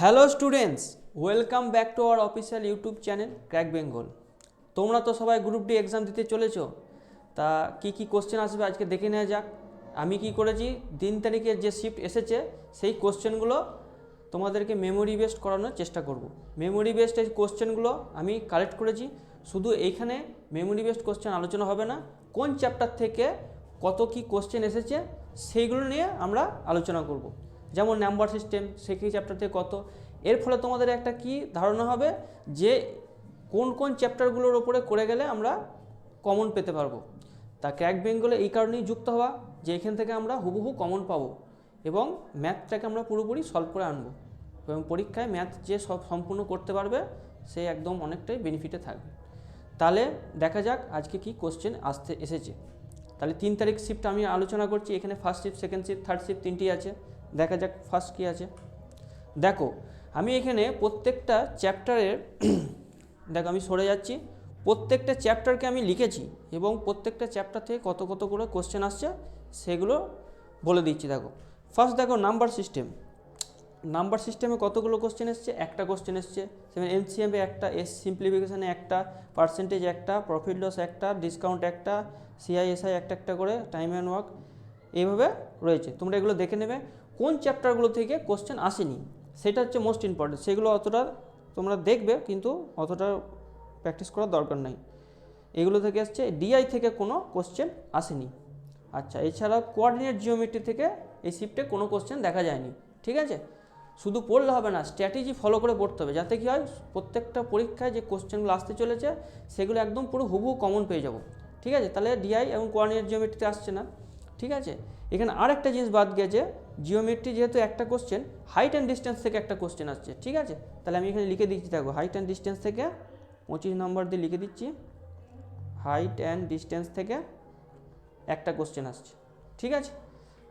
Hello students, welcome back to our official YouTube channel crack Bengal. তোমরা তো সবাই group D exam দিতে চলেছো, তা কি কোশ্চেন আসবে আজকে দেখে নেওয়া যাক। আমি কি করেছি, 3 তারিখের যে শিফট এসেছে সেই কোশ্চেনগুলো তোমাদেরকে মেমোরি বেসড করানোর চেষ্টা করব। মেমোরি বেসড এই কোশ্চেনগুলো আমি কালেক্ট করেছি। শুধু এইখানে মেমোরি বেসড কোশ্চেন আলোচনা হবে না, কোন চ্যাপ্টার থেকে কত কি কোশ্চেন এসেছে সেইগুলো নিয়ে আমরা আলোচনা করব। যেমন নাম্বার সিস্টেম, সেই চ্যাপ্টার থেকে কত, এর ফলে তোমাদের একটা কি ধারণা হবে যে কোন কোন চ্যাপ্টারগুলোর ওপরে করে গেলে আমরা কমন পেতে পারবো। তা ক্র্যাক বেঙ্গলে এই কারণেই যুক্ত হওয়া যে এখান থেকে আমরা হুবহু কমন পাবো এবং ম্যাথটাকে আমরা পুরোপুরি সলভ করে আনবো, এবং পরীক্ষায় ম্যাথ যে সব সম্পূর্ণ করতে পারবে সে একদম অনেকটাই বেনিফিটে থাকবে। তাহলে দেখা যাক আজকে কি কোশ্চেন আসতে এসেছে। তাহলে 3 তারিখ শিফট আমি আলোচনা করছি। এখানে first shift, second shift, third shift তিনটি আছে। দেখা যাক ফার্স্ট কী আছে। দেখো আমি এখানে প্রত্যেকটা চ্যাপ্টারের দেখো আমি সরে যাচ্ছি, প্রত্যেকটা চ্যাপ্টারকে আমি লিখেছি এবং প্রত্যেকটা চ্যাপ্টার থেকে কত কত করে কোশ্চেন আসছে সেগুলো বলে দিচ্ছি। দেখো ফার্স্ট দেখো নাম্বার সিস্টেম। নাম্বার সিস্টেমে কতগুলো কোশ্চেন এসছে? একটা কোশ্চেন এসছে। সেখানে এমসিএমে একটা, এস সিম্পলিফিকেশানে একটা, পার্সেন্টেজ একটা, প্রফিট লস একটা, ডিসকাউন্ট একটা, সিআইএসআই একটা একটা করে, টাইম অ্যান্ড ওয়ার্ক এইভাবে রয়েছে। তোমরা এগুলো দেখে নেবে কোন চ্যাপ্টারগুলো থেকে কোশ্চেন আসেনি, সেটা হচ্ছে মোস্ট ইম্পর্টেন্ট। সেগুলো অতটা তোমরা দেখবে কিন্তু অতটা প্র্যাকটিস করার দরকার নাই। এগুলো থেকে আসছে। ডিআই থেকে কোনো কোশ্চেন আসেনি। আচ্ছা, এছাড়া কোঅর্ডিনেট জিওমেট্রি থেকে এই শিফটে কোনো কোশ্চেন দেখা যায়নি। ঠিক আছে, শুধু পড়লে হবে না, স্ট্র্যাটেজি ফলো করে পড়তে হবে, যাতে কি হয় প্রত্যেকটা পরীক্ষায় যে কোশ্চেনগুলো আসতে চলেছে সেগুলো একদম পুরো হুবহু কমন পেয়ে যাবো। ঠিক আছে, তাহলে ডিআই এবং কোঅর্ডিনেট জিওমেট্রিতে আসছে না। ঠিক আছে, এখানে আর একটা জিনিস বাদ গেছে, জিওমেট্রি যেহেতু একটা কোশ্চেন, হাইট অ্যান্ড ডিস্টেন্স থেকে একটা কোশ্চেন আসছে। ঠিক আছে, তাহলে আমি এখানে লিখে দিচ্ছি, দেখো হাইট অ্যান্ড ডিস্টেন্স থেকে 25 নম্বর দিয়ে লিখে দিচ্ছি, হাইট অ্যান্ড ডিস্টেন্স থেকে একটা কোশ্চেন আসছে। ঠিক আছে,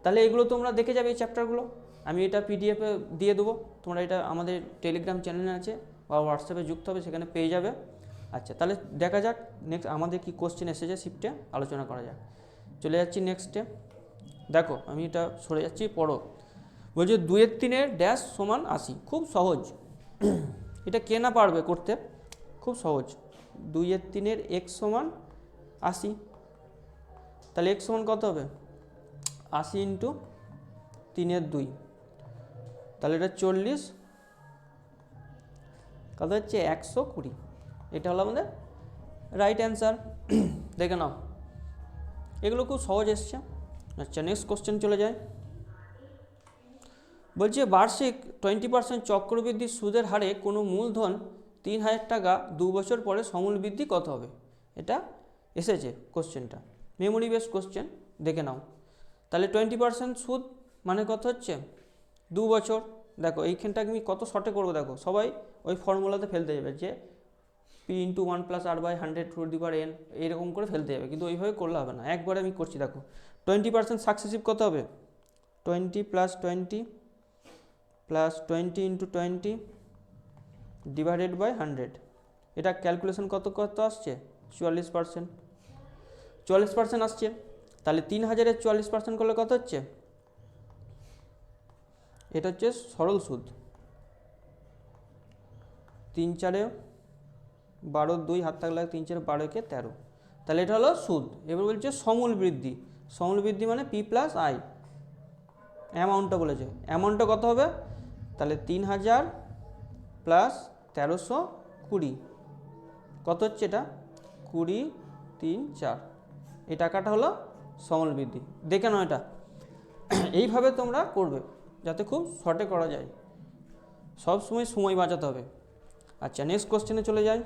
তাহলে এগুলো তোমরা দেখে যাবে এই চ্যাপ্টারগুলো। আমি এটা পিডিএফে দিয়ে দেবো, তোমরা এটা আমাদের টেলিগ্রাম চ্যানেলে আছে বা হোয়াটসঅ্যাপে যুক্ত হবে, সেখানে পেয়ে যাবে। আচ্ছা, তাহলে দেখা যাক নেক্সট আমাদের কি কোশ্চেন এসেছে শিফটে, আলোচনা করা যাক। চলে যাচ্ছি নেক্সটে। দেখো আমি এটা সরে যাচ্ছি, পড়ো। বলছে 2/3 ড্যাশ সমান 80। খুব সহজ, এটা কে না পারবে করতে, খুব সহজ। 2/3 এক্স সমান 80। তাহলে এক্স সমান কত হবে? 80 ইন্টু 3/2, তাহলে এটা 40, কত হচ্ছে 120। এটা হলো আমাদের রাইট অ্যান্সার। দেখে নাও, এগুলো খুব সহজ এসছে। আচ্ছা, নেক্সট কোশ্চেন চলে যায়। বলছে বার্ষিক 20% চক্রবৃদ্ধি সুদের হারে কোনো মূলধন 3000 টাকা 2 বছর পরে সমূল বৃদ্ধি কত হবে? এটা এসেছে কোশ্চেনটা, মেমোরি বেসড কোশ্চেন, দেখে নাও। তাহলে 20% সুদ মানে কত হচ্ছে? 2 বছর। দেখো এইখানটা আমি কত শর্টে করবো, দেখো সবাই ওই ফর্মুলাতে ফেলতে যাবে যে পি ইন্টু 1 + r/100^n এইরকম করে ফেলতে যাবে, কিন্তু ওইভাবে করলে হবে না। একবারে আমি করছি, দেখো 20% সাকসেসিভ কত হবে? 20 + 20 + 20 × 20 /100। এটা ক্যালকুলেশন কত কত আসছে? 44%। 44% আসছে। তাহলে 3000-এর 44% করলে কত হচ্ছে? এটা হচ্ছে সরল সুদ। 3 × 4 = 12, 2 হাত থাকলে 3 × 4 = 12, × 13। তাহলে এটা হলো সুদ। এবার বলছে সমূল বৃদ্ধি। সমূল বৃদ্ধি মানে পি প্লাস আই। অ্যামাউন্টটা বলেছে, অ্যামাউন্টটা কত হবে? তাহলে 3000 + 1320, কত হচ্ছে এটা? 20, 3, 4। এই টাকাটা হলো সমূল বৃদ্ধি। দেখে নাও, এটা এইভাবে তোমরা করবে যাতে খুব শর্টে করা যায়, সব সময় বাঁচাতে হবে। আচ্ছা, নেক্সট কোশ্চেনে চলে যাই।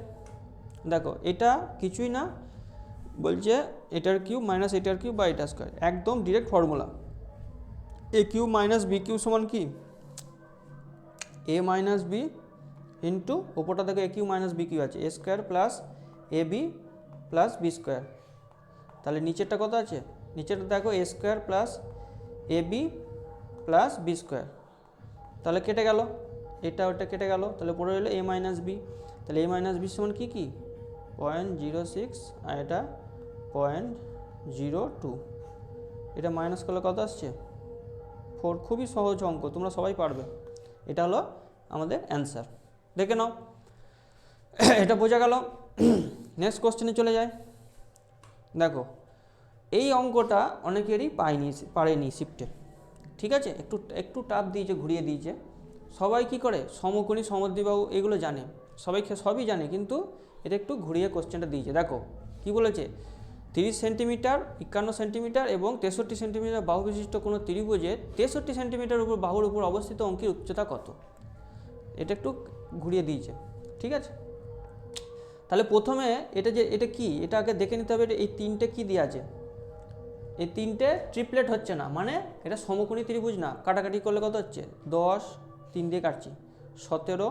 দেখো এটা কিছুই না, বলছে এটার কিউব মাইনাস এটার কিউব বা এটা স্কোয়ার, একদম ডিরেক্ট ফর্মুলা। এ কিউব মাইনাস বি কিউব সমান কি? এ মাইনাস বি ইন্টু ওপরটা দেখো এ কিউব মাইনাস বি কিউব আছে, এ square plus A B plus B square. তাহলে নিচেরটা কত আছে? নিচেরটা দেখো এ square plus A B plus B square. তাহলে কেটে গেল, এটা ওটা কেটে গেল, তাহলে পড়ে রইলো এ মাইনাস বি। তাহলে এ মাইনাস বি সমান কি 0.06, আর এটা 0.02। এটা মাইনাস করলে কত আসছে? 4। খুবই সহজ অঙ্ক, তোমরা সবাই পারবে। এটা হলো আমাদের অ্যান্সার। দেখে নাও এটা বোঝা গেল। নেক্সট কোশ্চেনে চলে যায়। দেখো এই অঙ্কটা অনেকেরই পারেনি শিফটে, ঠিক আছে, একটু টাফ দিয়েছে, ঘুরিয়ে দিয়েছে। সবাই কি করে সমকোণী সমদ্বিবাহু এগুলো জানে, সবই জানে, কিন্তু এটা একটু ঘুরিয়ে কোশ্চেনটা দিয়েছে। দেখো কি বলেছে, 30 সেন্টিমিটার 51 সেন্টিমিটার এবং 63 সেন্টিমিটার বাহু বিশিষ্ট কোনো ত্রিভুজের 63 সেন্টিমিটার উপর বাহুর উপর অবস্থিত অঙ্কের উচ্চতা কত, এটা একটু ঘুরিয়ে দিয়েছে, ঠিক আছে। তাহলে প্রথমে এটা কি, এটা আগে দেখে নিতে হবে এই তিনটে কি দেওয়া আছে। এই তিনটে ট্রিপলেট হচ্ছে না, মানে এটা সমকোণী ত্রিভুজ না। কাটাকাটি করলে কত হচ্ছে, 10, 3 দিয়ে কাটছি, 17,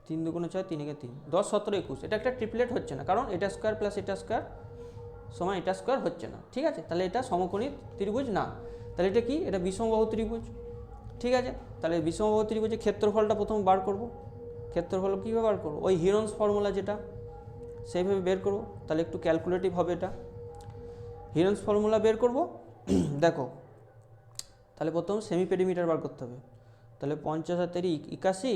3 দুগুণে 6, 3 একে 3, 10, 17, 21। এটা একটা ট্রিপলেট হচ্ছে না, কারণ এটা স্কোয়ার প্লাস এটা স্কোয়ার সমান এটা স্কোয়ার হচ্ছে না, ঠিক আছে। তাহলে এটা সমকোণী ত্রিভুজ না। তাহলে এটা কি, এটা বিষমবাহু ত্রিভুজ, ঠিক আছে। তাহলে বিষমবাহু ত্রিভুজের ক্ষেত্রফলটা প্রথম বার করব। ক্ষেত্রফল কীভাবে বার করবো, ওই হিরন্স ফর্মুলা যেটা, সেইভাবে বের করব। তাহলে একটু ক্যালকুলেটিভ হবে এটা, হিরন্স ফর্মুলা বের করব। দেখো তাহলে প্রথম সেমি পেরিমিটার বার করতে হবে। তাহলে 50 আর 81,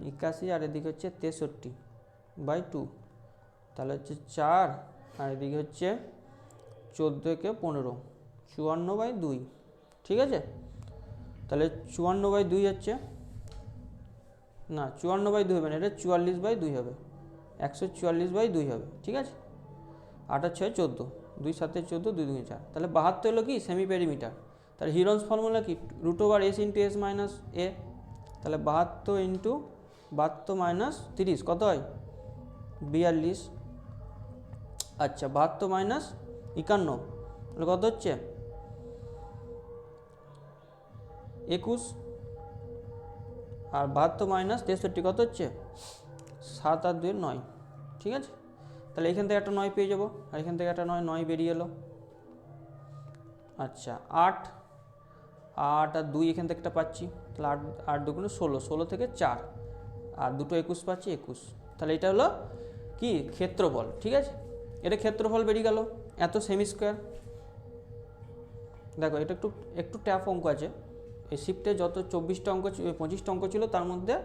81 আর এদিকে হচ্ছে 63/2, তাহলে হচ্ছে 4, আর এদিকে হচ্ছে 14 কে 15, 54/2, ঠিক আছে। তাহলে 54/2 হচ্ছে না, 54/2 হবে না, এটা 44/2 হবে, 144/2 হবে, ঠিক আছে। 8 আর 6 14, 2 7 14, 2 2 4, তাহলে 72 হলো কি সেমি পেরিমিটার। তাহলে হিরন্স ফর্মুলা কি, √s × s - a, তাহলে 72 × 72 - 30 কত হয়, 42। আচ্ছা 72 - 51 তাহলে কত হচ্ছে, 21। আর 72 - 63 কত হচ্ছে, 7 আর 2 9, ঠিক আছে। তাহলে এখান থেকে একটা 9 পেয়ে যাবো, আর এখান থেকে একটা 9 বেরিয়ে এলো। আচ্ছা 8 আর 2 এখান থেকে একটা পাচ্ছি, তাহলে 8 দুগুণে 16, 16 থেকে 4, আর দুটো 21 পাচ্ছি, 21। তাহলে এটা হলো কি ক্ষেত্রফল, ঠিক আছে। এটা ক্ষেত্রফল বেরিয়ে গেল, এত সেমি স্কোয়ার। দেখো এটা একটু ট্যাপ অঙ্ক আছে। এই শিফটে যত 24টা অঙ্ক 25টা অঙ্ক ছিল, তার মধ্যে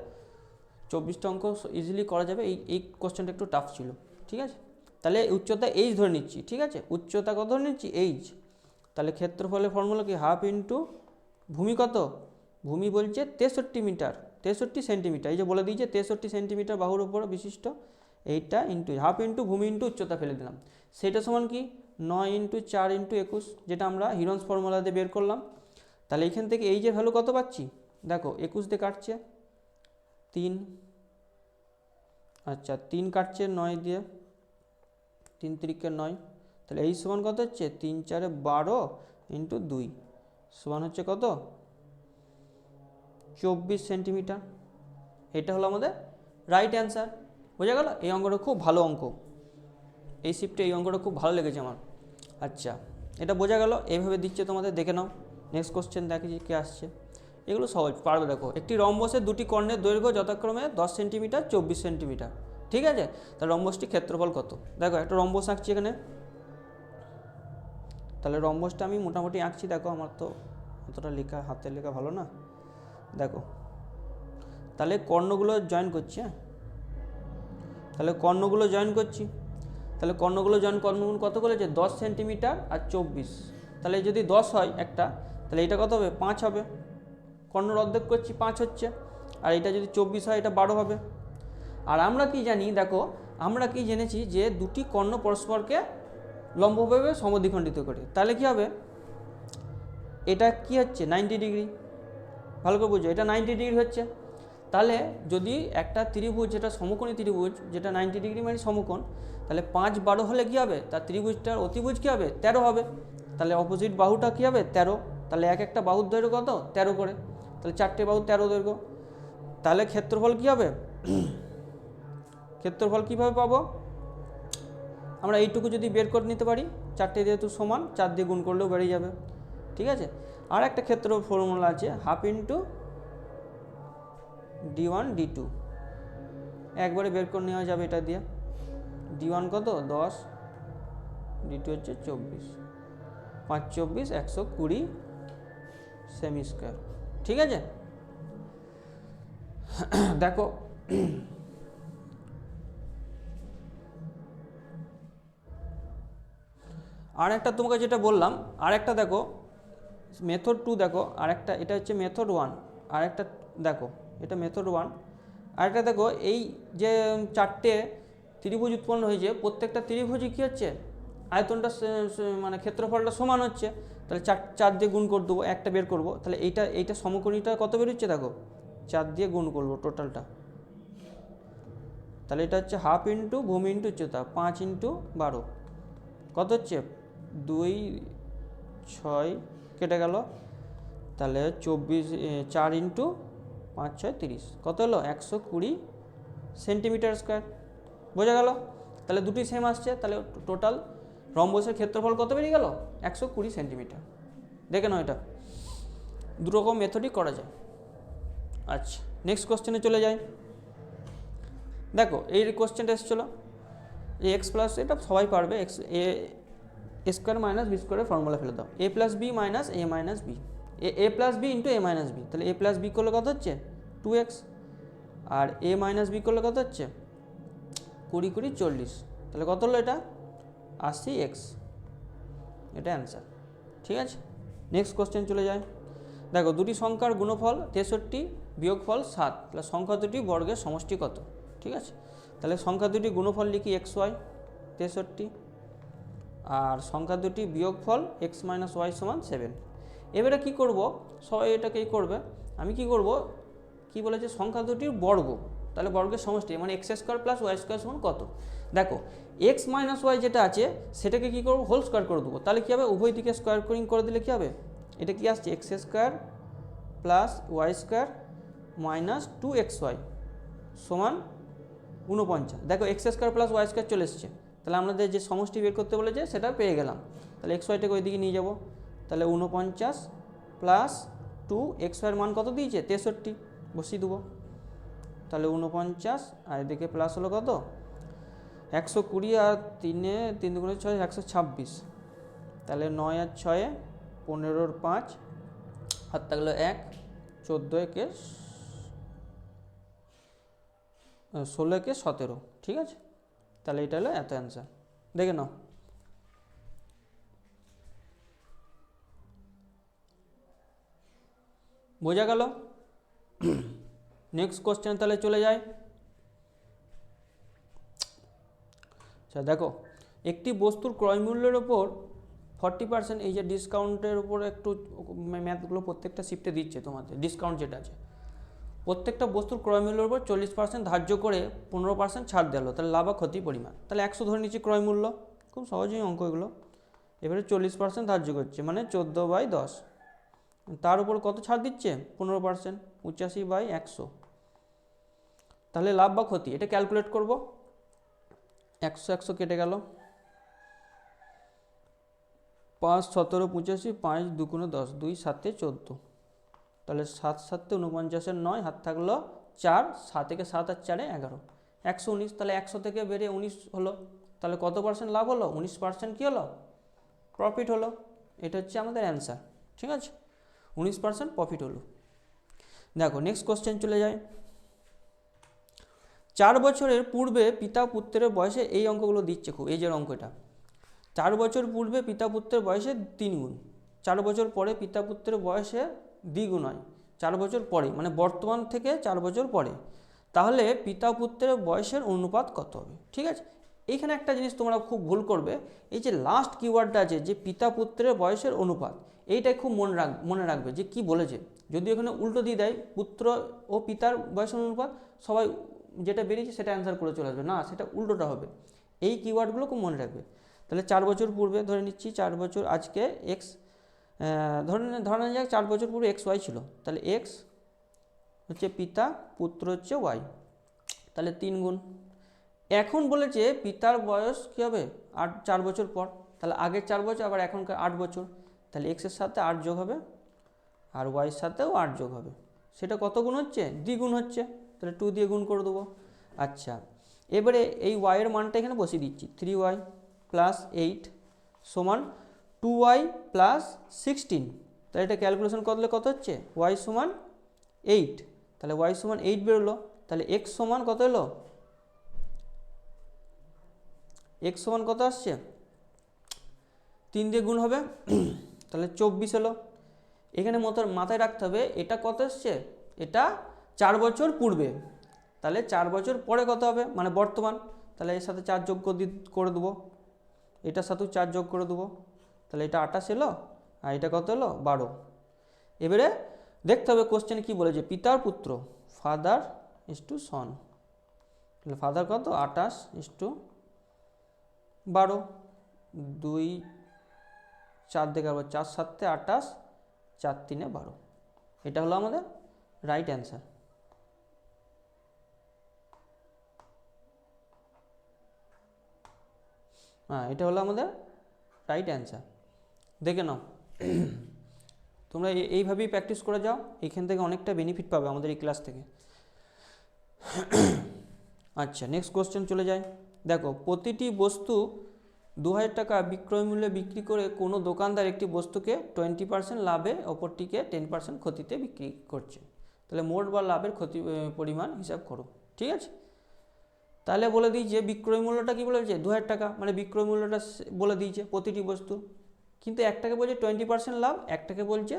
24টা অঙ্ক ইজিলি করা যাবে। এই কোশ্চেনটা একটু টাফ ছিল, ঠিক আছে। তাহলে উচ্চতা এইচ ধরে নিচ্ছি, ঠিক আছে, উচ্চতা কত ধরে নিচ্ছি, এইচ। তাহলে ক্ষেত্রফলের ফর্মুলা কি, হাফ ইন্টু ভূমি কত, ভূমি বলছে 63 মিটার, 63 সেন্টিমিটার, এই যে বলে দিয়েছে 63 সেন্টিমিটার বাহুর উপর বিশিষ্ট, এইটা ইন্টু হাফ ইন্টু ভূমি ইন্টু উচ্চতা ফেলে দিলাম, সেটা সমান কি 9 × 4 × 21, যেটা আমরা হিরন্স ফর্মুলা দিয়ে বের করলাম। তাহলে এইখান থেকে এই যে ভ্যালু কত পাচ্ছি, দেখো 21 দিয়ে কাটছে 3, আচ্ছা 3 কাটছে 9 দিয়ে, 3 × 3 = 9, তাহলে এই সমান কত হচ্ছে, 3 × 4 = 12 × 2 সমান হচ্ছে কত, 24 সেন্টিমিটার। এটা হলো আমাদের রাইট অ্যান্সার। বোঝা গেল, এই অঙ্কটা খুব ভালো অঙ্ক, এই শিফটে এই অঙ্কটা খুব ভালো লেগেছে আমার। আচ্ছা এটা বোঝা গেল, এইভাবে দিচ্ছে তোমাদের, দেখে নাও। নেক্সট কোশ্চেন দেখি কে আসছে, এগুলো সহজ পারবে। দেখো একটি রম্বসের দুটি কর্ণের দৈর্ঘ্য যথাক্রমে 10 সেন্টিমিটার 24 সেন্টিমিটার, ঠিক আছে। তাহলে রম্বসটির ক্ষেত্রফল কত, দেখো একটা রম্বস আঁকছি এখানে। তাহলে রম্বসটা আমি মোটামুটি আঁকছি, দেখো আমার তো অতটা লেখা হাতের লেখা ভালো না। দেখো তাহলে কর্ণগুলো জয়েন করছি, হ্যাঁ, তাহলে কর্ণগুলো জয়েন করছি। তাহলে কর্ণগুলো জয়েন কত করেছে, 10 সেন্টিমিটার আর 24, তাহলে যদি 10 হয় একটা, তাহলে এটা কত হবে, 5 হবে। কর্ণর অর্ধেক করছি, 5 হচ্ছে। আর এটা যদি 24 হয়, এটা 12 হবে। আর আমরা কি জানি, দেখো আমরা কি জেনেছি যে দুটি কর্ণ পরস্পরকে লম্বভাবে সমদ্বিখণ্ডিত করে, তাহলে কি হবে, এটা কি হচ্ছে 90 ডিগ্রি, ভালো করে বুঝো, এটা 90 ডিগ্রি হচ্ছে। তাহলে যদি একটা ত্রিভুজ, যেটা সমকোণী ত্রিভুজ, যেটা 90 ডিগ্রি মানে সমকোণ, তাহলে 5 12 হলে কী হবে, তার ত্রিভুজটার অতিভুজ কী হবে, 13 হবে। তাহলে অপোজিট বাহুটা কী হবে, 13। তাহলে একটা বাহুর দৈর্ঘ্য কত, 13 করে, তাহলে 4টে বাহু 13 দৈর্ঘ্য। তাহলে ক্ষেত্রফল কী হবে, ক্ষেত্রফল কীভাবে পাবো, আমরা এইটুকু যদি বের করে নিতে পারি, 4টে যেহেতু সমান, 4 দিয়ে গুণ করলেও বেরিয়ে যাবে, ঠিক আছে। আর একটা ক্ষেত্র ফর্মুলা আছে, হাফ ইন্টু d1 d2, একবারে বের করে নেওয়া যাবে এটা দিয়ে। d1 কত 10, d2 হচ্ছে 24, 5 24 120 সেমি স্কোয়ার, ঠিক আছে। দেখো আর একটা তোমাকে যেটা বললাম, আর একটা দেখো মেথড 2 দেখো, আর একটা এটা হচ্ছে মেথড 1, আর একটা দেখো এটা মেথড 1, আরেকটা দেখো এই যে চারটে ত্রিভুজ উৎপন্ন হয়েছে, প্রত্যেকটা ত্রিভুজই কী হচ্ছে আয়তনটা মানে ক্ষেত্রফলটা সমান হচ্ছে, তাহলে চার দিয়ে গুণ করে দেবো, একটা বের করবো, তাহলে এইটা সমকোণীটা কত বেরোচ্ছে দেখো 4 দিয়ে গুণ করবো টোটালটা, তাহলে এটা হচ্ছে হাফ ইন্টু ভূমি ইন্টু উচ্চতা 5 ইন্টু 12 কত হচ্ছে 2 6 কেটে গেল, তাহলে 4 ইন্টু 5 6 30 কত হলো 120 সেন্টিমিটার স্কোয়ার, বোঝা গেল। তাহলে দুটি সেম আসছে, তাহলে টোটাল রম্বসের ক্ষেত্রফল কত বেরিয়ে গেল 120 সেন্টিমিটার। দেখে নাও এটা দুরকম মেথডই করা যায়। আচ্ছা নেক্সট কোশ্চেনে চলে যাই। দেখো এই কোশ্চেনটা এসেছিলো যে এক্স প্লাস, এটা সবাই পারবে, এক্স এ স্কোয়ার মাইনাস বি স্কোয়ারের ফর্মুলা ফেলে দাও, এ প্লাস বি মাইনাস এ মাইনাস বি, এ প্লাস বি ইন্টু এ মাইনাস বি, তাহলে এ প্লাস বি করলে কত হচ্ছে 2x, আর এ মাইনাস বি করলে কত হচ্ছে 20 20 40, তাহলে কত হলো এটা 80x, এটা অ্যান্সার। ঠিক আছে নেক্সট কোশ্চেন চলে যায়। দেখো দুটি সংখ্যার গুণফল 63 বিয়োগফল 7, তাহলে সংখ্যা দুটি বর্গের সমষ্টি কত। ঠিক আছে, তাহলে সংখ্যা দুটি গুণফল লিখি xy 63, আর সংখ্যা দুটি বিয়োগফল x মাইনাস ওয়াই সমান 7। এবারে কী করব, সবাই এটাকেই করবে, আমি কি করব, কি বলেছে সংখ্যা দুটির বর্গ, তাহলে বর্গের সমষ্টি মানে x square plus y square সমান কত। দেখো এক্স মাইনাস ওয়াই যেটা আছে সেটাকে কী করবো হোল স্কোয়ার করে দেবো, তাহলে কী হবে উভয় দিকে স্কোয়ার করে দিলে কী হবে, এটা কি আসছে x square plus y square minus 2xy সমান 49। দেখো x square plus y square চলে এসছে, তাহলে আমাদের যে সমষ্টি বের করতে বলেছে সেটা পেয়ে গেলাম, তাহলে এক্স ওয়াইটাকে ওইদিকে নিয়ে যাব, তাহলে 49 প্লাস 2xy এর মান কত দিয়েছে 63 বসিয়ে দেবো, তাহলে 49 আর এদিকে প্লাস হলো কত 120 আর 3 দুগুণে 6 126, তাহলে 9 আর 6 15 5 হাত থাকলো 1 14 কে 16 কে 17। ঠিক আছে, তাহলে এটা হলো এত অ্যান্সার, দেখে নাও। বোঝা গেল। নেক্সট কোশ্চেন তাহলে চলে যায়। আচ্ছা দেখো একটি বস্তুর ক্রয় মূল্যের ওপর 40%, এই যে ডিসকাউন্টের উপর একটু ম্যাথগুলো প্রত্যেকটা শিফটে দিচ্ছে তোমাদের, ডিসকাউন্ট যেটা আছে প্রত্যেকটা বস্তুর ক্রয় মূল্যের উপর 40% ধার্য করে 15% ছাড় দিল, তাহলে লাভ বা ক্ষতির পরিমাণ, তাহলে 100 ধরে নিচ্ছি ক্রয় মূল্য, খুব সহজেই অঙ্ক এগুলো। এবারে 40% ধার্য করছে মানে 14/10, তার উপর কত ছাড় দিচ্ছে 15%, 85/100, তাহলে লাভ বা ক্ষতি এটা ক্যালকুলেট করব। 100 100 কেটে গেল, 5 17 85, 5 2 10, 2 7 14, তাহলে 7 7 49 9 হাত থাকলো 4, 7 থেকে 7 আর 4 11, 119, তাহলে 100 থেকে বেড়ে 19 হলো, তাহলে কত পার্সেন্ট লাভ হলো 19% কী হলো প্রফিট হলো, এটা হচ্ছে আমাদের অ্যান্সার। ঠিক আছে 19% প্রফিট হলো। দেখো নেক্সট কোশ্চেন চলে যায়। 4 বছরের পূর্বে পিতা পুত্রের বয়সে, এই অঙ্কগুলো দিচ্ছে খুব, এই যে অঙ্কটা 4 বছর পূর্বে পিতা পুত্রের বয়সে 3 গুণ, 4 বছর পরে পিতা পুত্রের বয়সে দ্বিগুণ হয়, 4 বছর পরে মানে বর্তমান থেকে 4 বছর পরে, তাহলে পিতা পুত্রের বয়সের অনুপাত কত হবে। ঠিক আছে, এইখানে একটা জিনিস তোমরা খুব ভুল করবে, এই যে লাস্ট কিওয়ার্ডটা আছে যে পিতা পুত্রের বয়সের অনুপাত, এইটাই খুব মনে রাখবে যে কি বলেছে, যদি এখানে উল্টো দিয়ে দেয় পুত্র ও পিতার বয়সের অনুপাত, সবাই যেটা বেরিয়েছে সেটা অ্যান্সার করে চলে আসবে, না সেটা উল্টোটা হবে, এই কিওয়ার্ডগুলো খুব মনে রাখবে। তাহলে 4 বছর পূর্বে ধরে নিচ্ছি, 4 বছর আজকে এক্স, ধরে নেওয়া যাক 4 বছর পূর্বে এক্স ওয়াই ছিল, তাহলে এক্স হচ্ছে পিতা, পুত্র হচ্ছে ওয়াই, তাহলে 3 গুণ। এখন বলেছে পিতার বয়স কী হবে 4 বছর পর, তাহলে আগের 4 বছর আবার এখনকার 8 বছর, তাহলে এক্সের সাথে 8 যোগ হবে আর ওয়াইয়ের সাথেও 8 যোগ হবে, সেটা কত গুণ হচ্ছে দ্বিগুণ হচ্ছে, তাহলে 2 দিয়ে গুণ করে দেবো। আচ্ছা এবারে এই ওয়াইয়ের মানটা এখানে বসিয়ে দিচ্ছি, 3y + 8 সমান 2y + 16, তাহলে এটা ক্যালকুলেশন করলে কত হচ্ছে, ওয়াই সমান 8, তাহলে ওয়াই সমান 8 বেরোলো। তাহলে এক্স সমান কত এলো, এক্স সমান কত আসছে, 3 দিয়ে গুণ হবে তাহলে 24 এলো। এখানে মাথায় রাখতে হবে এটা কত এসছে, এটা 4 বছর পূর্বে, তাহলে 4 বছর পরে কত হবে, মানে বর্তমান, তাহলে এর সাথে 4 যোগ করে দেবো, এটার সাথেও 4 যোগ করে দেবো, তাহলে এটা 28 এলো, আর এটা কত এলো 12। এবারে দেখতে হবে কোশ্চেন কি বলেছে, পিতার পুত্র, ফাদার ইস টু সন, তাহলে ফাদার কত 28 ইস টু 12, 2 4 দেখে 4 7 28, 4 3 12, এটা হলো আমাদের রাইট অ্যান্সার। হ্যাঁ, এটা হলো আমাদের রাইট অ্যান্সার। দেখে নাও তোমরা এইভাবেই প্র্যাকটিস করে যাও, এইখান থেকে অনেকটা বেনিফিট পাবে আমাদের এই ক্লাস থেকে। আচ্ছা, নেক্সট কোশ্চেন চলে যায়। দেখো, প্রতিটি বস্তু 2000 টাকা বিক্রয় মূল্যে বিক্রি করে কোনো দোকানদার একটি বস্তুকে 20% লাভে, অপরটিকে 10% ক্ষতিতে বিক্রি করছে। তাহলে মোট বা লাভের ক্ষতি পরিমাণ হিসাব করো। ঠিক আছে, তাহলে বলে দিই যে বিক্রয় মূল্যটা কি বলেছে 2000 টাকা, মানে বিক্রয় মূল্যটা বলে দিয়েছে প্রতিটি বস্তু, কিন্তু একটাকে বলছে 20% লাভ, একটাকে বলছে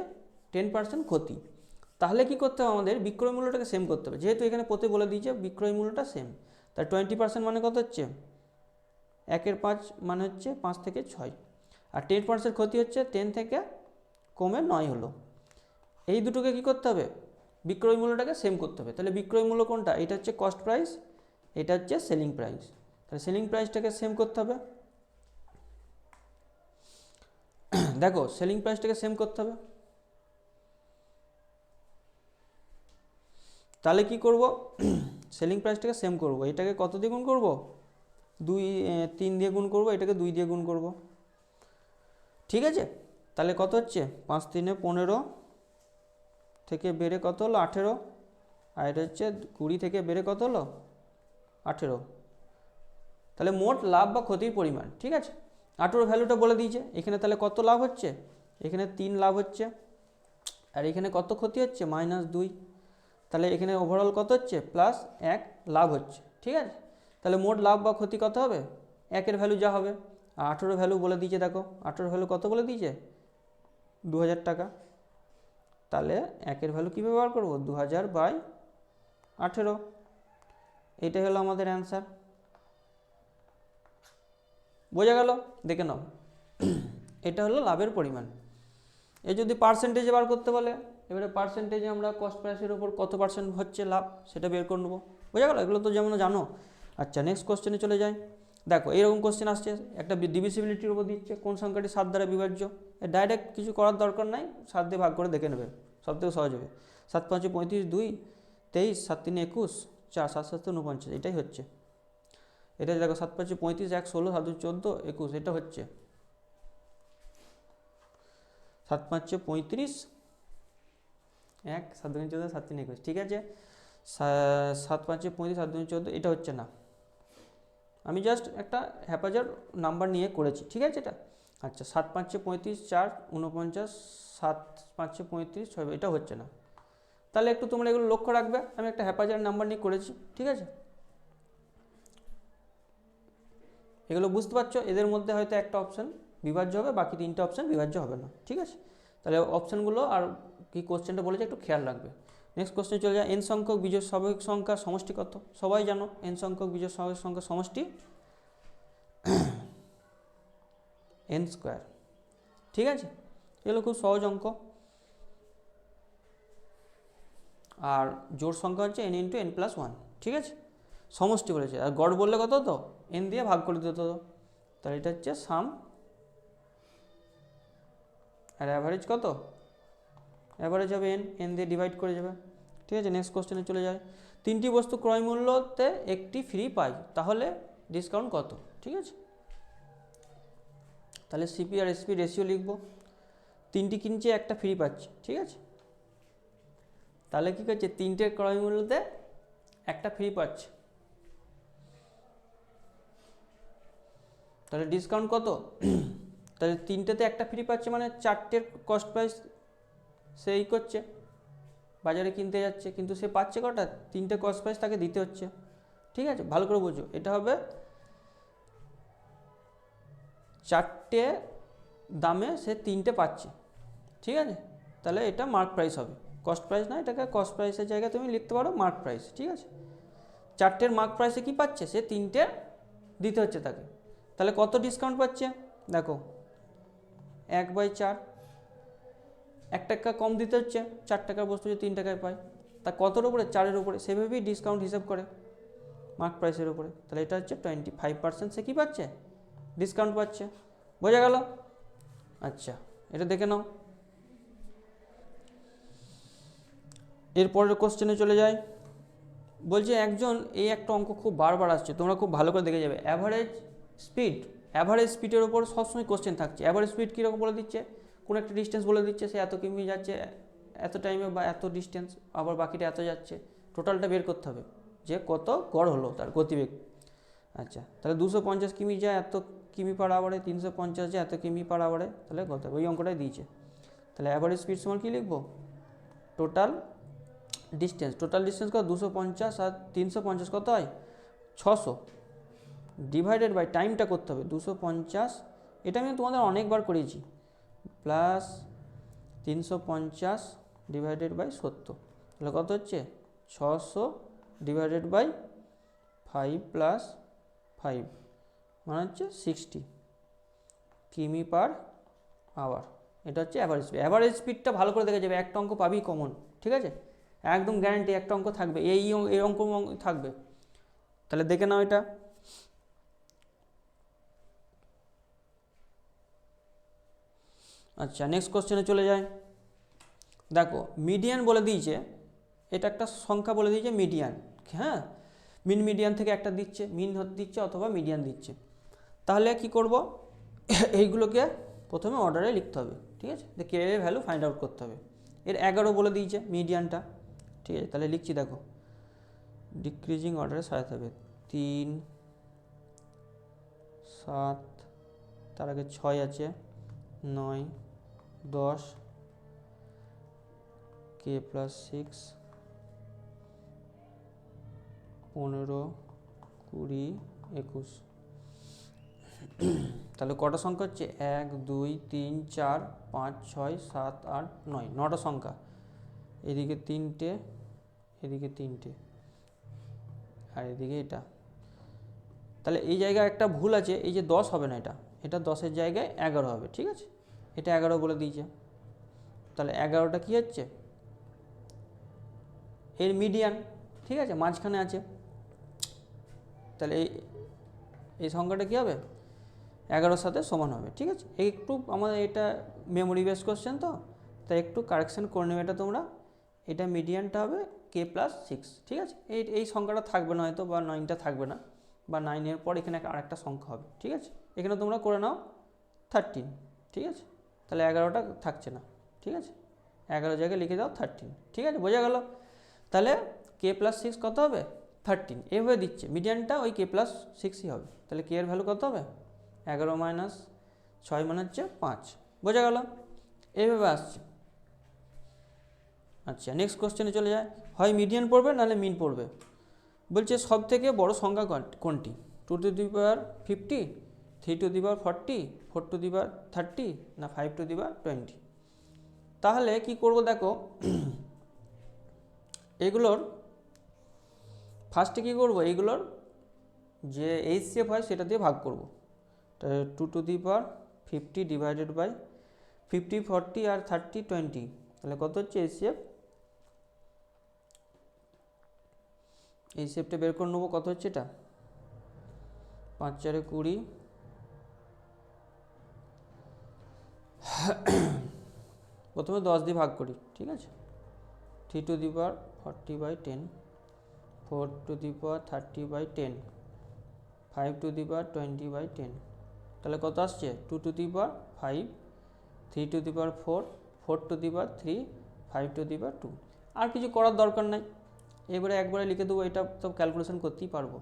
10% ক্ষতি। তাহলে কি করতে হবে, আমাদের বিক্রয় মূল্যটাকে সেম করতে হবে, যেহেতু এখানে প্রতি বলে দিয়েছে বিক্রয় মূল্যটা সেম। তার 20% মানে কত হচ্ছে, 1/5 মানে হচ্ছে 5 থেকে 6, আর 10% ক্ষতি হচ্ছে 10 থেকে কমে 9 হলো। এই দুটোকে কি করতে হবে, বিক্রয় মূল্যটাকে সেম করতে হবে। তাহলে বিক্রয় মূল্য কোনটা, এটা হচ্ছে কস্ট প্রাইস, এটা হচ্ছে সেলিং প্রাইস, তাহলে সেলিং প্রাইসটাকে সেম করতে হবে। দেখো, সেলিং প্রাইসটাকে সেম করতে হবে, তাহলে কি করব, সেলিং প্রাইসটাকে সেম করব, এটাকে কত দিয়ে গুণ করব, 3 দিয়ে গুণ করব, এটাকে 2 দিয়ে গুণ করব। ঠিক আছে, তাহলে কত হচ্ছে 5 3 15 থেকে বেড়ে কত হলো 18, আর এটা হচ্ছে 20 থেকে বেড়ে কত হলো 18। তাহলে মোট লাভ বা ক্ষতির পরিমাণ, ঠিক আছে, 18 ভ্যালুটা বলে দিয়েছে। এখানে তাহলে কত লাভ হচ্ছে, এখানে 3 লাভ হচ্ছে, আর এখানে কত ক্ষতি হচ্ছে -2, তাহলে এখানে ওভারঅল কত হচ্ছে +1 লাভ হচ্ছে। ঠিক আছে, তাহলে মোট লাভ বা ক্ষতি কত হবে, 1-এর ভ্যালু যা হবে, আর 18 ভ্যালু বলে দিয়েছে। দেখো 18 ভ্যালু কত বলে দিয়েছে, 2000 টাকা, তাহলে 1-এর ভ্যালু কী ব্যবহার করব, 2000/18, এটাই হলো আমাদের অ্যান্সার। বোঝা গেল, দেখে নাও এটা হলো লাভের পরিমাণ। এই যদি পার্সেন্টেজে বার করতে বলে, এবারে পার্সেন্টেজে আমরা কস্ট প্রাইসের উপর কত পার্সেন্ট হচ্ছে লাভ সেটা বের করে নেবো। বোঝা গেল, এগুলো তো যেমন জানো। আচ্ছা, নেক্সট কোশ্চেনে চলে যাই। দেখো, এইরকম কোশ্চেন আসছে, একটা ডিভিসিবিলিটির উপর দিচ্ছে, কোন সংখ্যাটি 7 দ্বারা বিভাজ্য। ডাইরেক্ট কিছু করার দরকার নাই, 7 দিয়ে ভাগ করে দেখে নেবে, সব থেকে সহজ হবে। 7 5 35, 2 23, 7 3 21, 4 7 7 49, এটাই হচ্ছে। এটা দেখো 7 5 35, 1 16, 7 14, 21, এটা হচ্ছে 7 5 35, 1 7 2 14, 7 3 21, ঠিক আছে। 7 5 35, 7 2 14, এটা হচ্ছে না, আমি জাস্ট একটা হ্যাপাজার নাম্বার নিয়ে করেছি, ঠিক আছে এটা। আচ্ছা, 7 5 35, 4 49, 7 5 35, 6, এটা হচ্ছে না। তাহলে একটু তোমরা এগুলো লক্ষ্য রাখবে, আমি একটা হ্যাপাজার নাম্বার নিয়ে করেছি, ঠিক আছে। এগুলো বুঝতে পারছো, এদের মধ্যে হয়তো একটা অপশান বিভাজ্য হবে, বাকি 3টে অপশান বিভাজ্য হবে না, ঠিক আছে। তাহলে অপশানগুলো আর কি কোশ্চেনটা বলেছে একটু খেয়াল রাখবে। নেক্সট কোশ্চেন চলে যায়, এন সংখ্যক বিজোড় স্বাভাবিক সংখ্যার সমষ্টি কত। সবাই জানো এন সংখ্যক বিজোড় স্বাভাবিক সংখ্যার সমষ্টি n স্কোয়ার, ঠিক আছে। এগুলো খুব সহজ অঙ্ক। আর জোড় সংখ্যা হচ্ছে n × n+1, ঠিক আছে। সমষ্টি বলেছে, আর গড় বললে কত হতো, n দিয়ে ভাগ করে দিতে হতো, তাহলে এটা হচ্ছে সাম, আর অ্যাভারেজ কত, অ্যাভারেজ হবে n দিয়ে ডিভাইড করে যাবে, ঠিক আছে। নেক্সট কোশ্চেনে চলে যায়, 3টি বস্তু ক্রয় মূল্যতে একটি ফ্রি পাই, তাহলে ডিসকাউন্ট কত, ঠিক আছে। তাহলে সিপি আর এসপি রেশিও লিখবো, 3টি কিনছে, একটা ফ্রি পাচ্ছে, ঠিক আছে। তাহলে কী করছে, 3টে ক্রয় মূল্যতে একটা ফ্রি পাচ্ছে, তাহলে ডিসকাউন্ট কত, তাহলে 3টেতে একটা ফ্রি পাচ্ছে মানে 4টের কস্ট প্রাইস সে এই করছে, বাজারে কিনতে যাচ্ছে, কিন্তু সে পাচ্ছে কটা, 3টে কস্ট প্রাইস তাকে দিতে হচ্ছে। ঠিক আছে, ভালো করে বুঝো, এটা হবে 4টে দামে সে 3টে পাচ্ছে। ঠিক আছে, তাহলে এটা মার্ক প্রাইস হবে, কস্ট প্রাইস না, এটাকে কস্ট প্রাইসের জায়গায় তুমি লিখতে পারো মার্ক প্রাইস। ঠিক আছে, 4টের মার্ক প্রাইসে কি পাচ্ছে, সে 3টে দিতে হচ্ছে তাকে। তাহলে কত ডিসকাউন্ট পাচ্ছে, দেখো 1/4, 1 টাকা কম দিতে হচ্ছে, 4 টাকার বস্তু যদি 3 টাকায় পায়, তা কতর উপরে, 4-এর উপরে, সেভাবেই ডিসকাউন্ট হিসাব করে মার্ক প্রাইসের উপরে। তাহলে এটা হচ্ছে 25% সে কী পাচ্ছে, ডিসকাউন্ট পাচ্ছে। বোঝা গেল? আচ্ছা, এটা দেখে নাও। এরপরের কোশ্চেনে চলে যায়, বলছে একজন, এই একটা অঙ্ক খুব বারবার আসছে, তোমরা খুব ভালো করে দেখে যাবে। অ্যাভারেজ স্পিডের ওপর সবসময় কোশ্চেন থাকছে। অ্যাভারেজ স্পিড কীরকম বলে দিচ্ছে, কোনো একটা ডিস্টেন্স বলে দিচ্ছে, সে এত কিমি যাচ্ছে এত টাইমে বা এত ডিস্টেন্স, আবার বাকিটা এত যাচ্ছে, টোটালটা বের করতে হবে যে কত গড় হলো তার গতিবেগ। আচ্ছা, তাহলে 250 কিমি যায় এত কিমি পার আওয়ারে, 350 যায় এত কিমি পার আওয়ারে, তাহলে কত, ওই অঙ্কটাই দিয়েছে। তাহলে অ্যাভারেজ স্পিড সমান কী লিখবো, টোটাল ডিস্টেন্স কত, 250 আর 350 কত হয়, 600, ডিভাইডেড বাই টাইমটা করতে হবে 250, এটা আমি তোমাদের অনেকবার করেছি, প্লাস 350 ডিভাইডেড বাই 70, তাহলে কত হচ্ছে 600 ডিভাইডেড বাই 5 প্লাস 5 মানে হচ্ছে 60 কিমি পার আওয়ার। এটা হচ্ছে অ্যাভারেজ স্পিড। অ্যাভারেজ স্পিডটা ভালো করে দেখে যাবে, একটা অঙ্ক পাবি কমন। ঠিক আছে, একদম গ্যারান্টি একটা অঙ্ক থাকবে, এই অঙ্ক থাকবে। তাহলে দেখে নাও এটা। আচ্ছা, নেক্সট কোশ্চেনে চলে যায়। দেখো মিডিয়ান বলে দিয়েছে, এটা একটা সংখ্যা বলে দিয়েছে মিডিয়ান। হ্যাঁ, মিডিয়ান থেকে একটা দিচ্ছে, দিচ্ছে অথবা মিডিয়ান দিচ্ছে। তাহলে কি করব, এইগুলোকে প্রথমে অর্ডারে লিখতে হবে। ঠিক আছে, কে এর ভ্যালু ফাইন্ড আউট করতে হবে। এর 11 বলে দিয়েছে মিডিয়ানটা। ঠিক আছে, তাহলে লিখছি, দেখো ডিক্রিজিং অর্ডারে সাজাতে হবে, 3, 7, তার আগে 6 আছে, 9, 10, কে প্লাস 6, 15, 20, 21। তাহলে কটা সংখ্যা হচ্ছে, 1, 2, 3, 4, 5, 6, 7, 8, 9, 9টা সংখ্যা। এদিকে 3টে, এদিকে 3টে, আর এদিকে এটা। তাহলে এই জায়গায় একটা ভুল আছে, এই যে 10 হবে না, এটা 10-এর জায়গায় 11 হবে। ঠিক আছে, এটা 11 বলে দিয়েছে। তাহলে 11টা কী হচ্ছে, এর মিডিয়ান। ঠিক আছে, মাঝখানে আছে। তাহলে এই সংখ্যাটা কী হবে, 11-এর সাথে সমান হবে। ঠিক আছে, একটু আমাদের এটা মেমোরি বেস কোশ্চেন তো, তাই একটু কারেকশান করে নেবে এটা তোমরা। এটা মিডিয়ানটা হবে কে প্লাস 6। ঠিক আছে, এই সংখ্যাটা থাকবে না হয়তো, বা 9টা থাকবে না, বা 9-এর পর এখানে আরেকটা সংখ্যা হবে। ঠিক আছে, এখানে তোমরা করে নাও 13। ঠিক আছে, তাহলে 11টা থাকছে না। ঠিক আছে, 11 জায়গায় লিখে দাও 13। ঠিক আছে, বোঝা গেল? তাহলে কে প্লাস 6 কত হবে, 13। এভাবে দিচ্ছে, মিডিয়ানটা ওই কে প্লাস 6ই হবে। তাহলে কে এর ভ্যালু কত হবে, 11 মাইনাস 6 মানে হচ্ছে 5। বোঝা গেল? এইভাবে আসছে। আচ্ছা, নেক্সট কোশ্চেনে চলে যায়। হয় মিডিয়ান পড়বে, নাহলে মিন পড়বে। বলছে সব থেকে বড় সংখ্যা কোনটি, 2 to the power 50, 3 to the power 40, 4 to the power 30, না 5 টু দি পাওয়ার 20। তাহলে কি করব, দেখো এগুলোর ফার্স্টে কী করবো, এইগুলোর যে এইচসিএফ হয় সেটা দিয়ে ভাগ করব। 2 to the power 50 divided by 50, 40 আর 30, 20, তাহলে কত হচ্ছে এইচসিএফ। এইচসিএফটা বের করে নেবো, কত হচ্ছে এটা, 5 4 20, প্রথমে 10 দিয়ে ভাগ করি। ঠিক আছে, 3 to the power 40/10, 4 to the power 30/10, 5 to the power 20/10, তাহলে কত আসছে, 2 to the power 5, 3 to the power 4, 4 to the power 3, 5 to the power 2। আর কিছু করার দরকার নাই, এবারে একবারে লিখে দেবো, এটা তো ক্যালকুলেশন করতেই পারবো।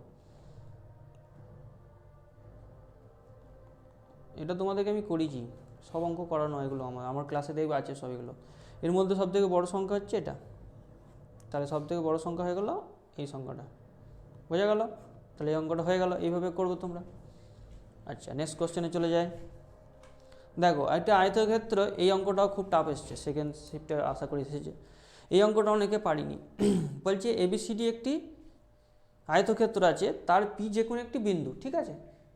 এটা তোমাদেরকে আমি করিয়েছি, সব অঙ্ক করানো এগুলো আমার ক্লাসে দেখবে আছে সব এগুলো। এর মধ্যে সবথেকে বড় সংখ্যা হচ্ছে এটা, তাহলে সবথেকে বড় সংখ্যা হয়ে গেল এই সংখ্যাটা। বোঝা গেল? তাহলে এই অঙ্কটা হয়ে গেল, এইভাবে করবো তোমরা। আচ্ছা, নেক্সট কোশ্চেনে চলে যায়। দেখো একটা আয়তক্ষেত্র, এই অঙ্কটাও খুব টাফ এসছে, সেকেন্ড শিফটে আশা করি এসেছে। এই অঙ্কটা অনেকে পারিনি। বলছে এবিসিডি একটি আয়তক্ষেত্র আছে, তার পি যে কোনো একটি বিন্দু, ঠিক আছে,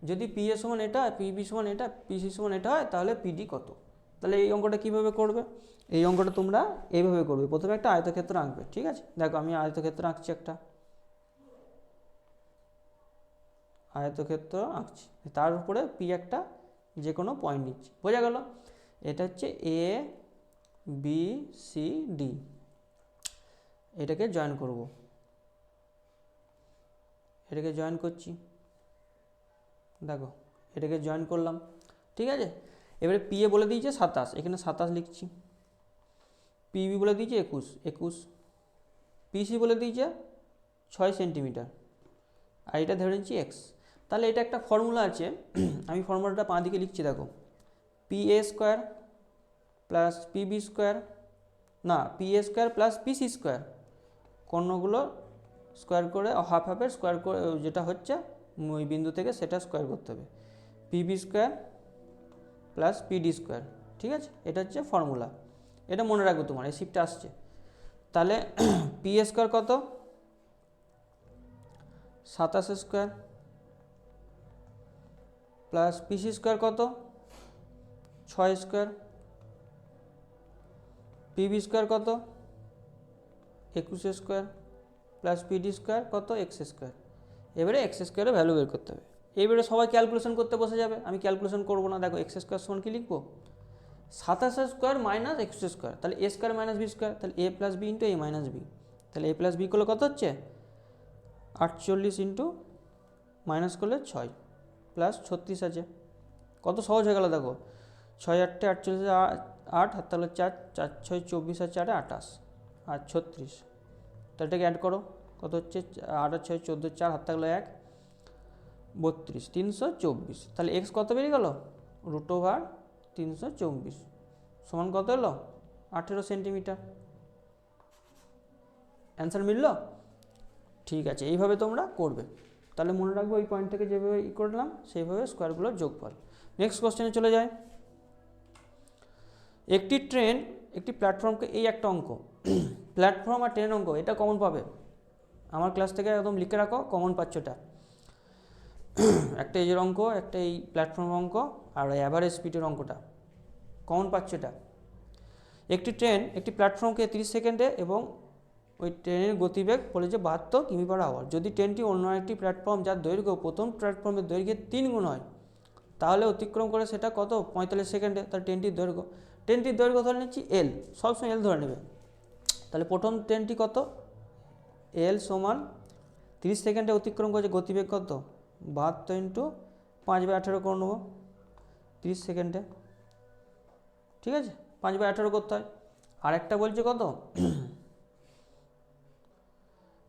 যদি পি এ সমান এটা, পিবি সমান এটা, পিসি সমান এটা হয়, তাহলে পিডি কত। তাহলে এই অঙ্কটা কীভাবে করবে? এই অঙ্কটা তোমরা এইভাবে করবে, প্রথমে একটা আয়তক্ষেত্র আঁকবে, ঠিক আছে। দেখো আমি আয়তক্ষেত্র আঁকছি, একটা আয়তক্ষেত্র আঁকছি, তার উপরে পি একটা যে কোনো পয়েন্ট নিচ্ছি। বোঝা গেল? এটা হচ্ছে এ বি সি ডি, এটাকে জয়েন করব, এটাকে জয়েন করছি। দেখো এটাকে জয়েন করলাম, ঠিক আছে। এবারে পি এ বলে দিয়েছে 27, এখানে 27 লিখছি। পিবি বলে দিয়েছে 21, পিসি বলে দিয়েছে 6 সেন্টিমিটার, আর এটা ধরে নিচ্ছি এক্স। তাহলে এটা একটা ফর্মুলা আছে, আমি ফর্মুলাটা বাঁ দিকে লিখছি। দেখো P A square plus PB square, না P A square plus PC square, কোণগুলো স্কোয়ার করে হাফ হাফের স্কোয়ার করে যেটা হচ্ছে ওই বিন্দু থেকে সেটা স্কোয়ার করতে হবে। PB square plus PD square, ঠিক আছে, এটা হচ্ছে ফর্মুলা। এটা মনে রাখবো, তোমার এই শিফটটা আসছে। তাহলে পি এ স্কোয়ার কত? 27 স্কোয়ার প্লাস পিসি স্কোয়ার কত? 6 স্কোয়ার, পিবি স্কোয়ার কত? 21 স্কোয়ার প্লাস পিডি স্কোয়ার কত? X square. এবারে এক্স স্কোয়ারের ভ্যালু বের করতে হবে। এবারে সবাই ক্যালকুলেশন করতে বসে যাবে, আমি ক্যালকুলেশন করবো না। দেখো এক্স স্কোয়ার সমান কি লিখবো? 27 স্কোয়ার মাইনাস এক্স স্কোয়ার, তাহলে এ স্কোয়ার মাইনাস বি স্কোয়ার, তাহলে এ প্লাস বি ইন্টু এ মাইনাস বি। তাহলে এ প্লাস বি করলে কত হচ্ছে? 48 ইন্টু মাইনাস করলে 6 প্লাস 36 আছে। কত সহজ হয়ে গেল দেখো, 6 8 48 8, হাত তাহলে 4 4 6 24 আর 4 28 আর 36। তাহলে এটাকে অ্যাড করো, কত হচ্ছে? 8 আর 6 14, 4 হাত থাকলো 1 32, 324। তাহলে এক্স কত বেরিয়ে গেল? √324 সমান কত হলো? 18 সেন্টিমিটার। অ্যান্সার মিলল? ঠিক আছে, এইভাবে তোমরা করবে। তাহলে মনে রাখবো ওই পয়েন্ট থেকে যেভাবে করলাম সেইভাবে স্কোয়ারগুলোর যোগফল। নেক্সট কোশ্চেনে চলে যায়। একটি ট্রেন একটি প্ল্যাটফর্মকে, এই একটা অঙ্ক, প্ল্যাটফর্ম আর ট্রেন অঙ্ক, এটা কমন পাবে আমার ক্লাস থেকে, একদম লিখে রাখো, কমন পাচ্ছ এটা। একটা এজের অঙ্ক, একটা এই প্ল্যাটফর্ম অঙ্ক, আর অ্যাভারেজ স্পিডের অঙ্কটা কমন পাচ্ছ এটা। একটি ট্রেন একটি প্ল্যাটফর্মকে 30 সেকেন্ডে এবং ওই ট্রেনের গতিবেগ বলেছে 72 কিমি/আওয়ার। যদি ট্রেনটি অন্য একটি প্ল্যাটফর্ম যার দৈর্ঘ্য প্রথম প্ল্যাটফর্মের দৈর্ঘ্যের 3 গুণ হয়, তাহলে অতিক্রম করে সেটা কত? 45 সেকেন্ডে। তাহলে ট্রেনটির দৈর্ঘ্য ধরে নিচ্ছি এল, সবসময় এল ধরে নেবে। তাহলে প্রথম ট্রেনটি কত? এল সমান 30 সেকেন্ডে অতিক্রম করেছে, গতিবেগ কত? 72 ইন্টু 5/18 করে নেবো 30 সেকেন্ডে, ঠিক আছে, 5/18 করতে হয়। আর একটা বলছে কত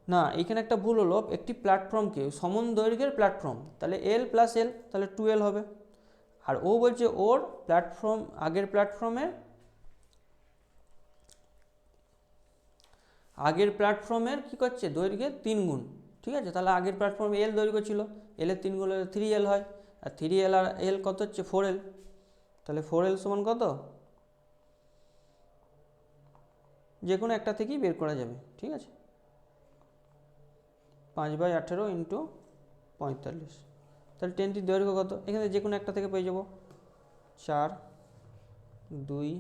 না, এখানে একটা ভুল হলো, একটি প্ল্যাটফর্মকে সমান দৈর্ঘ্যের প্ল্যাটফর্ম, তাহলে এল প্লাস এল, তাহলে 2L হবে। আর ও বলছে ওর প্ল্যাটফর্ম আগের প্ল্যাটফর্মের কী করছে? দৈর্ঘ্যের 3 গুণ, ঠিক আছে। তাহলে আগের প্ল্যাটফর্মে এল দৈর্ঘ্য ছিল, এলের 3 গুণ 3L হয়, আর 3L আর এল কত হচ্ছে? 4L। তাহলে 4L সমান কত? যে কোনো একটা থেকেই বের করা যাবে, ঠিক আছে। 5/18 ইন্টু 45, তাহলে ট্রেনটির দৈর্ঘ্য কত? এখানে যে কোনো একটা থেকে পেয়ে যাবো 4, 2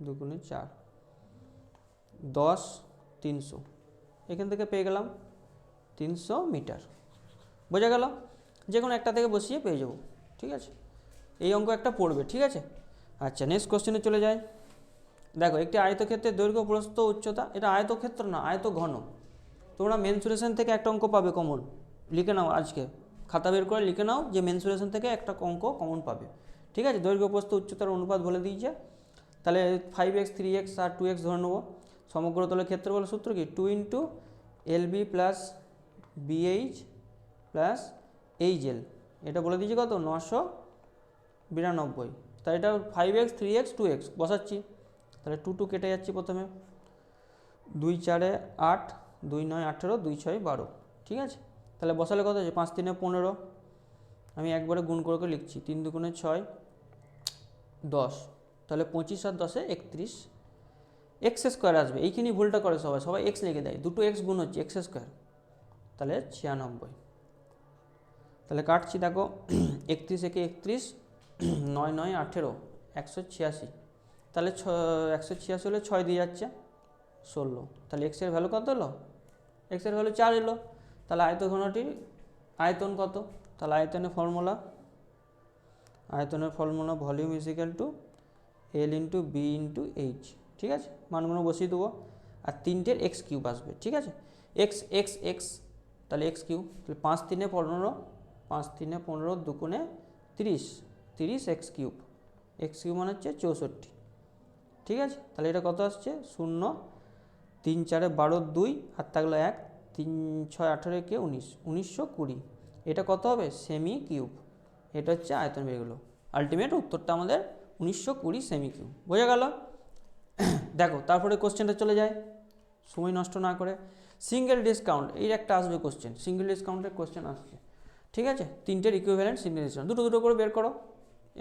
2 4, 10 300, এখান থেকে পেয়ে গেলাম 300 মিটার। বোঝা গেল? যে কোনো একটা থেকে বসিয়ে পেয়ে যাবো, ঠিক আছে। এই অঙ্ক একটা পড়বে, ঠিক আছে। আচ্ছা, নেক্সট কোশ্চেনে চলে যায়। দেখো একটি আয়তক্ষেত্রের দৈর্ঘ্য, প্রস্থ, উচ্চতা, এটা আয়তক্ষেত্র না, আয়তঘন। তোমরা মেনসুরেশন থেকে একটা অঙ্ক পাবে কমন, লিখে নাও, আজকে খাতা বের করে লিখে নাও যে মেনসুরেশন থেকে একটা অঙ্ক কমন পাবে, ঠিক আছে। দৈর্ঘ্য, প্রস্থ, উচ্চতার অনুপাত বলে দিয়েছে। তাহলে 5x 3x আর 2x ধরে নেবো। সমগ্র তলের ক্ষেত্রফলের সূত্র কি? 2 into LB plus BH plus HL, এটা বলে দিয়েছে কত? 992। তাই এটা 5x 3x 2x বসাচ্ছি, তাহলে 2 2 কেটে যাচ্ছি প্রথমে, 2 4 8, 2 9 18, 2 6 12, ঠিক আছে। তাহলে বসালে কত আছে, 5 3 15, আমি একবারে গুণ করে লিখছি, 3 2 6 10, তাহলে 25 আর 10 31, এক্স স্কোয়ার আসবে। এইখানেই ভুলটা করে সবাই, সবাই এক্স লিখে দেয়, দুটো এক্স গুণ হচ্ছে এক্স স্কোয়ার, তাহলে 96। তাহলে কাটছি, দেখো 31 একে 31, 9 9 18, 186, তাহলে 186 হলে 6 দিয়ে যাচ্ছে 16, তাহলে এক্সের ভ্যালু কত হলো, এক্সের ভ্যালু 4 এলো। তাহলে আয়তঘনটির আয়তন কত, তাহলে আয়তনের formula volume is equal to l into b into h, ঠিক আছে, মানগুলো বসিয়ে দেবো, আর 3টের এক্স কিউব আসবে, ঠিক আছে, এক্স এক্স এক্স, তাহলে এক্স কিউব, তাহলে 5 3 15, 5 3 15, 2 30, 30 এক্স কিউব মানে হচ্ছে 64, ঠিক আছে। তাহলে এটা কত আসছে, 0 3 4 12 2, আর থাকলো 1, 3 6 18 কে 19, 1920, এটা কত হবে, সেমি কিউব, এটা হচ্ছে আয়তন বের হলো। আলটিমেট উত্তরটা আমাদের 1920 সেমি কিউব, বোঝা গেল। দেখো তারপরে কোশ্চেনটা চলে যায়, সময় নষ্ট না করে, সিঙ্গেল ডিসকাউন্ট, এই একটা আসবে কোশ্চেন, সিঙ্গেল ডিসকাউন্টের কোশ্চেন আসছে, ঠিক আছে, 3টের ইকুইভ্যালেন্ট সিঙ্গেল ডিসকাউন্ট, দুটো করে বের করো,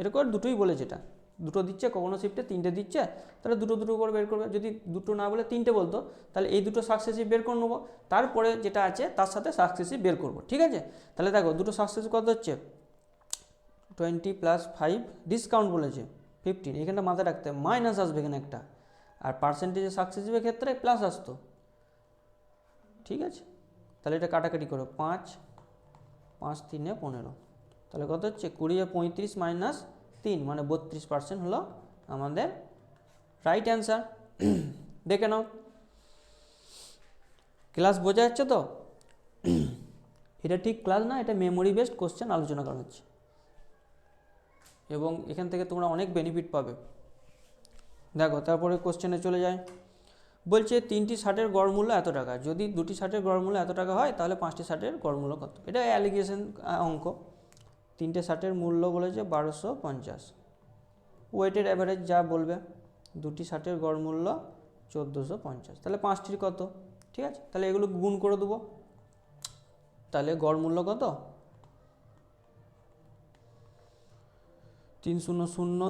এরকম দুটোই বলেছে, এটা দুটো দিচ্ছে, কখনো শিফটে 3টে দিচ্ছে, তাহলে দুটো করে বের করবে, যদি দুটো না বলে 3টে বলতো, তাহলে এই দুটো সাকসেসিভ বের করে নেবো, তারপরে যেটা আছে তার সাথে সাকসেসিভ বের করবো, ঠিক আছে। তাহলে দেখো দুটো সাকসেসিভ কত হচ্ছে, 20 + 5, ডিসকাউন্ট বলেছে 15, এখানটা মাথায় রাখতে হবে, মাইনাস আসবে এখানে একটা, আর পার্সেন্টেজে সাকসেসিভের ক্ষেত্রে প্লাস আসতো, ঠিক আছে। তাহলে এটা কাটাকাটি করো, 5 5 3 15, তাহলে কত হচ্ছে, 20 35 মাইনাস 3, মানে 32% হলো আমাদের রাইট অ্যান্সার। দেখে নাও, ক্লাস বোঝা যাচ্ছে তো? এটা ঠিক ক্লাস না, এটা মেমোরি বেসড কোশ্চেন আলোচনা করা হচ্ছে, এবং এখান থেকে তোমরা অনেক বেনিফিট পাবে। দেখো তারপরে কোশ্চেনে চলে যায়, বলছে 3টি শার্টের গড় মূল্য এত টাকা, যদি 2টি শার্টের গড় মূল্য এত টাকা হয়, তাহলে 5টি শার্টের গড় মূল্য কত, এটা অ্যালিগেশন অঙ্ক। 3টে শার্টের মূল্য বলেছে 1250, ওয়েটের অ্যাভারেজ যা বলবে, 2টি শার্টের গড় মূল্য 1450, তাহলে 5টির কত, ঠিক আছে, তাহলে এগুলো গুণ করে দেবো, তাহলে গড় মূল্য কত, 3 0 0,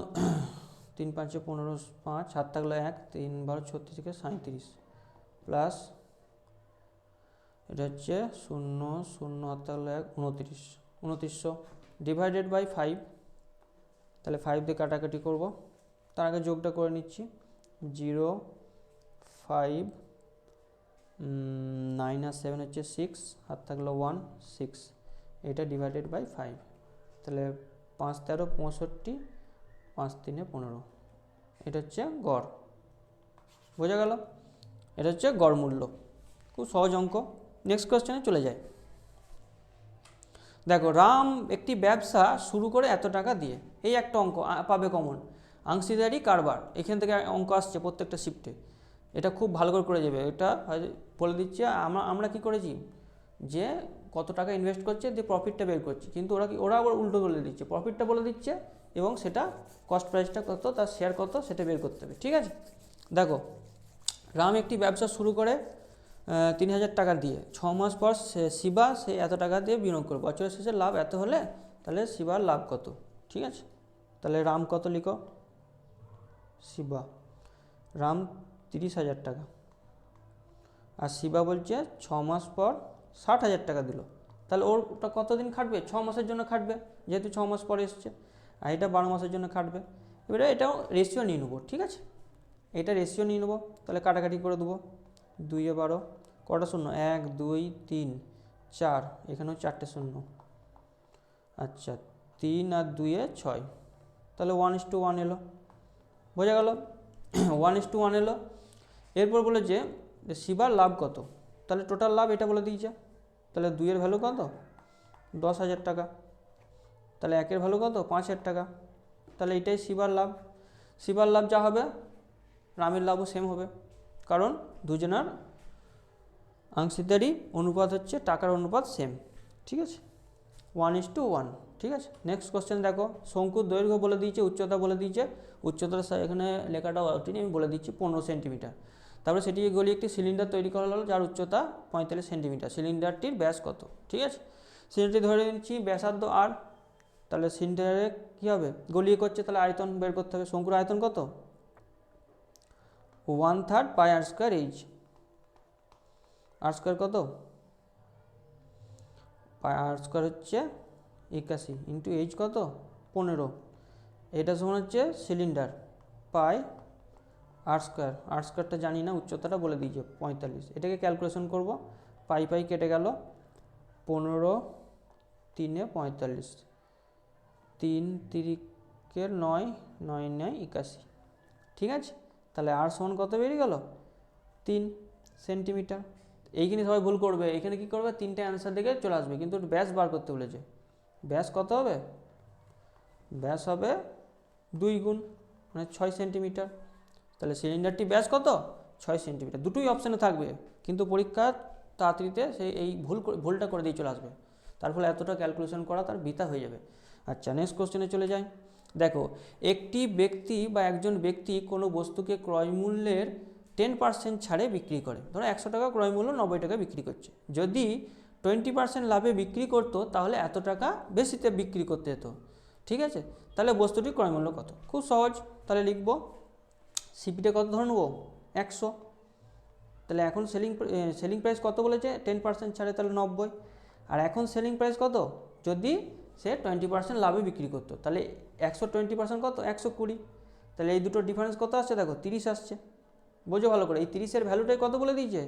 3 5 15 5, 7 থাকলো 1, 3 12 36 থেকে 37, প্লাস এটা হচ্ছে 0 0, 7 থাকলো 1, 29, 2900, ডিভাইডেড বাই 5, তাহলে 5 দিয়ে কাটাকাটি করব, তার আগে যোগটা করে নিচ্ছি, 0 5 9 আর 7 হচ্ছে 6, হাত থাকলো 1 6, এটা ডিভাইডেড বাই 5, তাহলে 5 13 65, 5 3 15, এটা হচ্ছে গড়, বোঝা গেল, এটা হচ্ছে গড় মূল্য, খুব সহজ অঙ্ক। নেক্সট কোশ্চেনে চলে যায়, দেখো রাম একটি ব্যবসা শুরু করে এত টাকা দিয়ে, এই একটা অঙ্ক পাবে কমন, অংশীদারি কারবার, এখান থেকে অঙ্ক আসছে প্রত্যেকটা শিফটে, এটা খুব ভালো করে যাবে, এটা বলে দিচ্ছে, আমরা কি করেছি, যে কত টাকা ইনভেস্ট করছে, দিয়ে প্রফিটটা বের করছি, কিন্তু ওরা আবার উল্টো বলে দিচ্ছে, প্রফিটটা বলে দিচ্ছে এবং সেটা কস্ট প্রাইসটা কত, তার শেয়ার কত, সেটা বের করতে হবে, ঠিক আছে। দেখো রাম একটি ব্যবসা শুরু করে 3000 টাকা দিয়ে, 6 মাস পর শিবা সে এত টাকা দিয়ে বিনিয়োগ করবে, বছরের শেষে লাভ এত হলে তাহলে শিবার লাভ কত, ঠিক আছে। তাহলে রাম কত লিখো, শিবা, রাম 30,000 টাকা, আর শিবা বলছে 6 মাস পর 60,000 টাকা দিল, তাহলে ওটা কতদিন খাটবে, 6 মাসের জন্য খাটবে, যেহেতু 6 মাস পরে এসছে, আর এটা 12 মাসের জন্য খাটবে। এবারে এটাও রেশিও নিয়ে নেবো, ঠিক আছে, এটা রেশিও নিয়ে নেবো, তাহলে কাটাকাটি করে দেবো, 2 এ 12, কটা শূন্য, 1 2 3 4, এখানেও 4টে শূন্য, আচ্ছা 3 আর 2 এ 6, তাহলে 1:1 এলো, বোঝা গেল, 1:1 এলো। এরপর বলে যে শিবার লাভ কত, তাহলে টোটাল লাভ এটা বলে দিয়েছে, তাহলে 2 এর ভ্যালু কত, 10,000 টাকা, তাহলে 1 এর ভ্যালু কত, 5,000 টাকা, তাহলে এটাই শিবার লাভ। শিবার লাভ যা হবে রামের লাভও সেম হবে, কারণ দুজনের অংশীদারি অনুপাত হচ্ছে টাকার অনুপাত সেম, ঠিক আছে, 1:1, ঠিক ঠিক আছে। নেক্সট কোশ্চেন দেখো, শঙ্কুর দৈর্ঘ্য বলে দিয়েছে, উচ্চতা বলে দিয়েছে। উচ্চতার এখানে লেখাটা ওঠেনি, আমি বলে দিচ্ছি 15 সেন্টিমিটার। তারপরে সেটি গলিয়ে একটি সিলিন্ডার তৈরি করা হলো যার উচ্চতা 45 সেন্টিমিটার। সিলিন্ডারটির ব্যাস কত? ঠিক আছে, সিলিন্ডারটি ধরে নিচ্ছি ব্যাসার্ধ আর, তাহলে সিলিন্ডারে কী হবে, গলিয়ে করছে, তাহলে আয়তন বের করতে হবে। শঙ্কুর আয়তন কত? 1/3 পাই আর স্কোয়ার এইচ। আর স্কোয়ার কত? পাই আর স্কোয়ার হচ্ছে 81 ইন্টু এইচ কত? 15। এটা সমান হচ্ছে সিলিন্ডার পাই আর স্কোয়ার। আর স্কোয়ারটা জানি না, উচ্চতাটা বলে দিয়েছে 45। এটাকে ক্যালকুলেশন করব, পাই পাই কেটে গেল, 15 3 45, 3 3 9 9 9 81। ঠিক আছে, তাহলে আর সমান কত বেরিয়ে গেল? 3 সেন্টিমিটার। এইখানে সবাই ভুল করবে, এখানে কি করবে, 3টে অ্যান্সার দিকে চলে আসবে, কিন্তু ব্যাস বার করতে বলেছে। ব্যাস কত হবে? ব্যাস হবে 2 গুণ, মানে 6 সেন্টিমিটার। তাহলে সিলিন্ডারটি ব্যাস কত? 6 সেন্টিমিটার। দুটোই অপশানে থাকবে, কিন্তু পরীক্ষা তাড়াতাড়িতে সে এই ভুলটা করে দিয়ে চলে আসবে, তার ফলে এতটা ক্যালকুলেশন করা তার বৃথা হয়ে যাবে। আচ্ছা, নেক্সট কোশ্চেনে চলে যাই। দেখো, একটি ব্যক্তি বা একজন ব্যক্তি কোনো বস্তুকে ক্রয় মূল্যের 10% ছাড়ে বিক্রি করে। ধরো 100 টাকা ক্রয় মূল্য, 90 টাকা বিক্রি করছে। যদি 20% লাভে বিক্রি করতো তাহলে এত টাকা বেশিতে বিক্রি করতে হতো। ঠিক আছে, তাহলে বস্তুটির ক্রয় মূল্য কত? খুব সহজ, তাহলে লিখব সিপিটা কত ধরে নেবো? 100। তাহলে এখন সেলিং প্রাইস কত বলেছে? 10% ছাড়ে, তাহলে 90। আর এখন সেলিং প্রাইস কত যদি সে 20% লাভে বিক্রি করতো? তাহলে 100 20% কত? 120। তাহলে এই দুটো ডিফারেন্স কত আসছে? দেখো 30 আসছে। বোঝো ভালো করে, এই 30-এর ভ্যালুটাই কত বলে দিয়েছে?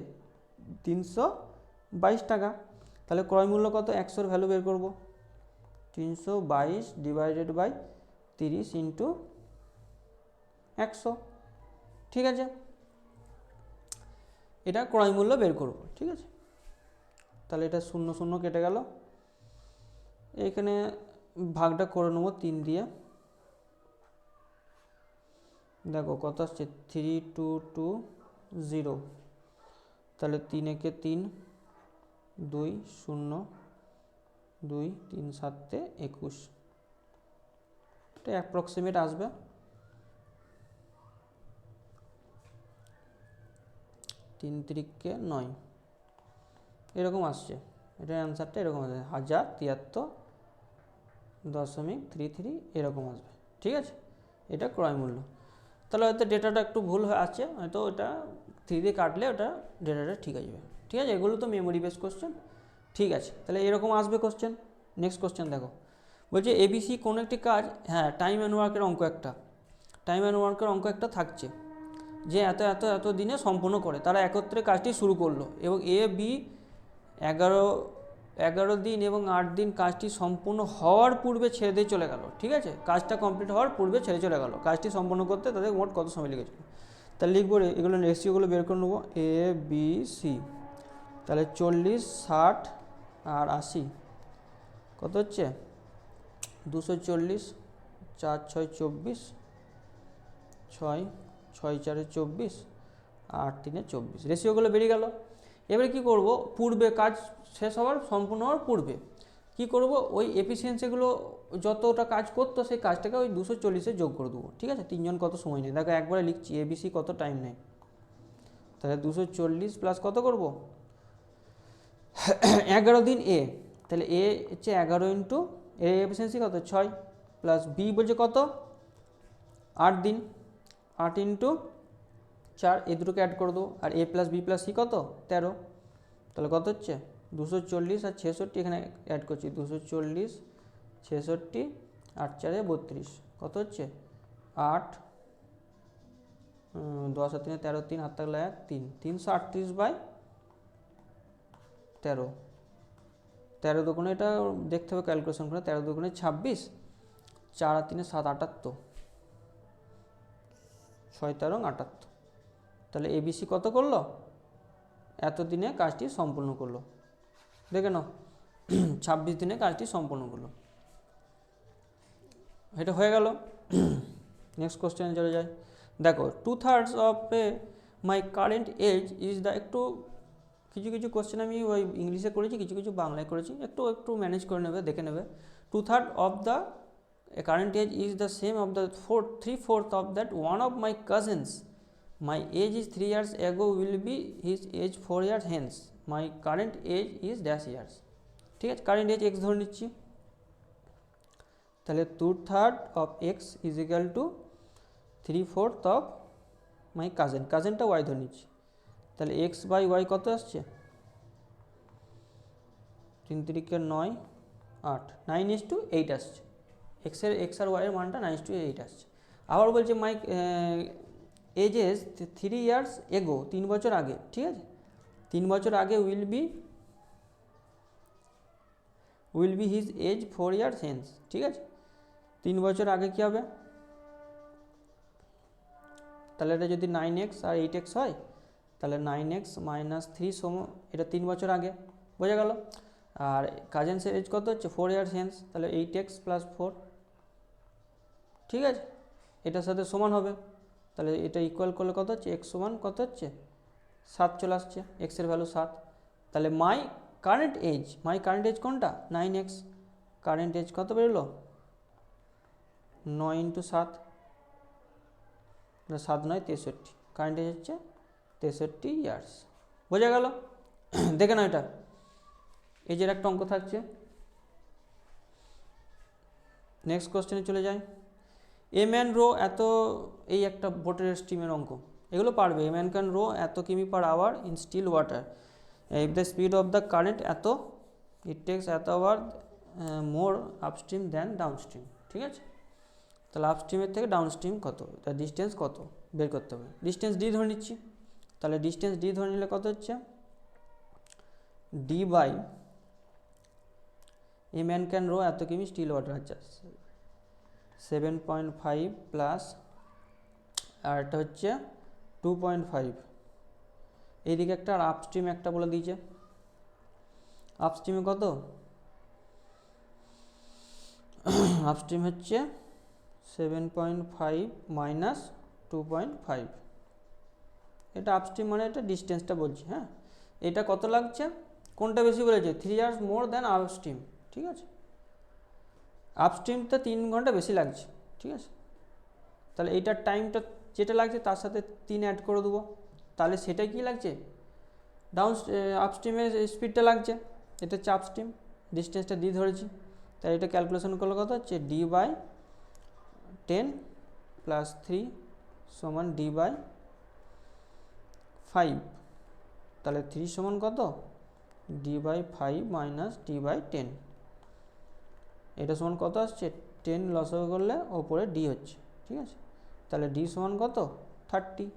322 টাকা। তাহলে ক্রয় মূল্য কত? 100-র ভ্যালু বের করব, 322 ডিভাইডেড বাই 30 ইন্টু 100। ঠিক আছে, এটা ক্রয় মূল্য বের করব। ঠিক আছে, তাহলে এটা 0 0 কেটে গেল, এইখানে ভাগটা করে নেবো 3 দিয়ে। দেখো কত আসছে? 3220। তাহলে 3 একে 3, 2 0 2 3 7 21। এটা অ্যাপ্রক্সিমেট আসবে। 3 3 9 এরকম আসছে। এটার অ্যান্সারটা এরকম আসবে, 1073.33 এরকম আসবে। ঠিক আছে, এটা ক্রয় মূল্য। তাহলে হয়তো ডেটাটা একটু ভুল হয়ে আছে, হয়তো ওটা 3 দিয়ে কাটলে ওটা ডেটাটা ঠিক হয়ে যাবে। ঠিক আছে, এগুলো তো মেমোরি বেস কোশ্চেন। ঠিক আছে, তাহলে এরকম আসবে কোশ্চেন। নেক্সট কোশ্চেন দেখো, বলছে এবিসি কোনো একটি কাজ, হ্যাঁ টাইম অ্যান্ড ওয়ার্কের অঙ্ক একটা, টাইম অ্যান্ড ওয়ার্কের অঙ্ক একটা থাকছে যে এত এত এত দিনে সম্পূর্ণ করে, তারা একত্রে কাজটি শুরু করলো এবং এ বি 11 দিন এবং 8 দিন কাজটি সম্পূর্ণ হওয়ার পূর্বে ছেড়ে দিয়ে চলে গেল। ঠিক আছে, কাজটা কমপ্লিট হওয়ার পূর্বে ছেড়ে চলে গেল। কাজটি সম্পূর্ণ করতে তাদের মোট কত সময় লেগেছিল? তাহলে লিখবো, এগুলো রেশিওগুলো বের করে নেবো, এ বি সি। তাহলে 40 60 আর 80 কত হচ্ছে? 240। 4 6 24, 6 6 4 24, 8 3 24। রেশিওগুলো বেরিয়ে গেল। এবারে কি করব, পূর্বে কাজ শেষ হওয়ার, সম্পূর্ণ হওয়ার পূর্বে কি করব, ওই এফিসিয়েন্সিগুলো যতটা কাজ করতো সেই কাজটাকে ওই 240-এ যোগ করে দেবো। ঠিক আছে, তিনজন কত সময় নেয় দেখো, একবারে লিখছি এবিসি কত টাইম নেয়। তাহলে 240 প্লাস কত করব, 11 দিন এ, তাহলে এ হচ্ছে 11 ইন্টু এ এফিসিয়েন্সি কত 6, প্লাস বি বলছে কত 8 দিন, 8 ইন্টু 4, এই দুটোকে অ্যাড করে দেবো। আর এ প্লাস বি প্লাস সি কত 13। তাহলে কত হচ্ছে 240 আর 66, এখানে অ্যাড করছি 240 66 8 4 32, কত হচ্ছে 8 10 আর 3 13, 3 হাত থাকলে 1 3, 338/13। 13 দুগুণে, এটা দেখতে হবে ক্যালকুলেশন করে, 13 দুগুণে 26, 4 আর 3 7 78, 6 13 78। তাহলে এবিসি কত করলো, এত দিনে কাজটি সম্পূর্ণ করলো। দেখে নাও 26 দিনে কাজটি সম্পূর্ণ করলো। এটা হয়ে গেল। নেক্সট কোশ্চেনে চলে যায়। দেখো 2/3 of my current age is the, একটু কিছু কিছু কোশ্চেন আমি ওই ইংলিশে করেছি, কিছু কিছু বাংলায় করেছি, একটু ম্যানেজ করে নেবে, দেখে নেবে। 2/3 of the current age is the same of the 3/4 of that one of my cousins. My age is 3 years ago will be his age 4 years hence. My current age is dash years. ঠিক আছে, current age x ধরে নিচ্ছি, তাহলে 2/3 of x is equal to 3/4 of my cousin, কাজিনটা Y ধরে নিচ্ছি, তাহলে x by Y কত আসছে, 3 3 9 8, 9:8 আসছে, এক্স আর ওয়াইয়ের মানটা 9:8 আসছে। আবার বলছে মাই এজেস 3 years এগো, 3 বছর আগে, ঠিক আছে, 3 বছর আগে will be his age 4 years hence, ঠিক আছে, 3 বছর আগে কী হবে, তাহলে এটা যদি 9x আর 8x হয় তাহলে 9x - 3 সম, এটা 3 বছর আগে, বোঝা গেল। আর কাজিনসের এজ কত হচ্ছে 4 years হেন্স, তাহলে 8x + 4, ঠিক আছে, এটার সাথে সমান হবে, তাহলে এটা ইকুয়াল করলে কত হচ্ছে, x সমান কত হচ্ছে 7 চলে আসছে, x এর ভ্যালু 7, তাহলে মাই কারেন্ট এজ কোনটা 9x, কারেন্ট এজ কত বেরোলো 9 × 7, 7 9 63, কারেন্ট এজ হচ্ছে 63 ইয়ার্স, বোঝা গেল। দেখে না এটা এজের একটা অঙ্ক থাকছে। নেক্সট কোশ্চেনে চলে যায়, এ ম্যান রো এত, এই একটা বোটের স্টিমের অঙ্ক, এগুলো পারবে, এ ম্যান ক্যান রো এত কিমি per hour in still water, if the speed of the current এত, ইট টেক্স এত hour more upstream than downstream, ঠিক আছে, তাহলে আপস্ট্রিমের থেকে ডাউনস্ট্রিম কত, তার ডিস্টেন্স কত বের করতে হবে, ডিস্টেন্স ডি ধরে নিচ্ছি, তাহলে ডিস্টেন্স ডি ধরে নিলে কত হচ্ছে, d by a man can row এত কিমি স্টিল ওয়াটার, আচ্ছা 7.5 প্লাস আর এটা হচ্ছে 2.5, এইদিকে একটা আর আপস্ট্রিম একটা বলে দিয়েছে, আপস্ট্রিমে কত, আপস্ট্রিম হচ্ছে 7.5 মাইনাস 2.5, এটা আপস্ট্রিম মানে এটা ডিস্টেন্সটা বলছি, হ্যাঁ, এটা কত লাগছে, কোনটা বেশি বলেছে 3 years মোর দ্যান আপস্ট্রিম, ঠিক আছে, আপস্ট্রিমটা 3 ঘন্টা বেশি লাগছে, ঠিক আছে, তাহলে এইটার টাইমটা যেটা লাগছে তার সাথে 3 অ্যাড করে দেবো, তাহলে সেটা কি লাগছে, আপস্ট্রিমের স্পিডটা লাগছে, এটা হচ্ছে আপস্ট্রিম, ডিস্টেন্সটা ডি ধরেছি, তাই এটা ক্যালকুলেশন করলে কত হচ্ছে ডি বাই 10 প্লাস 3 সমান ডি বাই 5, তাহলে 3 সমান কত, d by 5 minus d by 10, এটা সমান কত আসছে 10 লসাগু করলে ওপরে ডি হচ্ছে, ঠিক আছে, তাহলে ডি সমান কত 30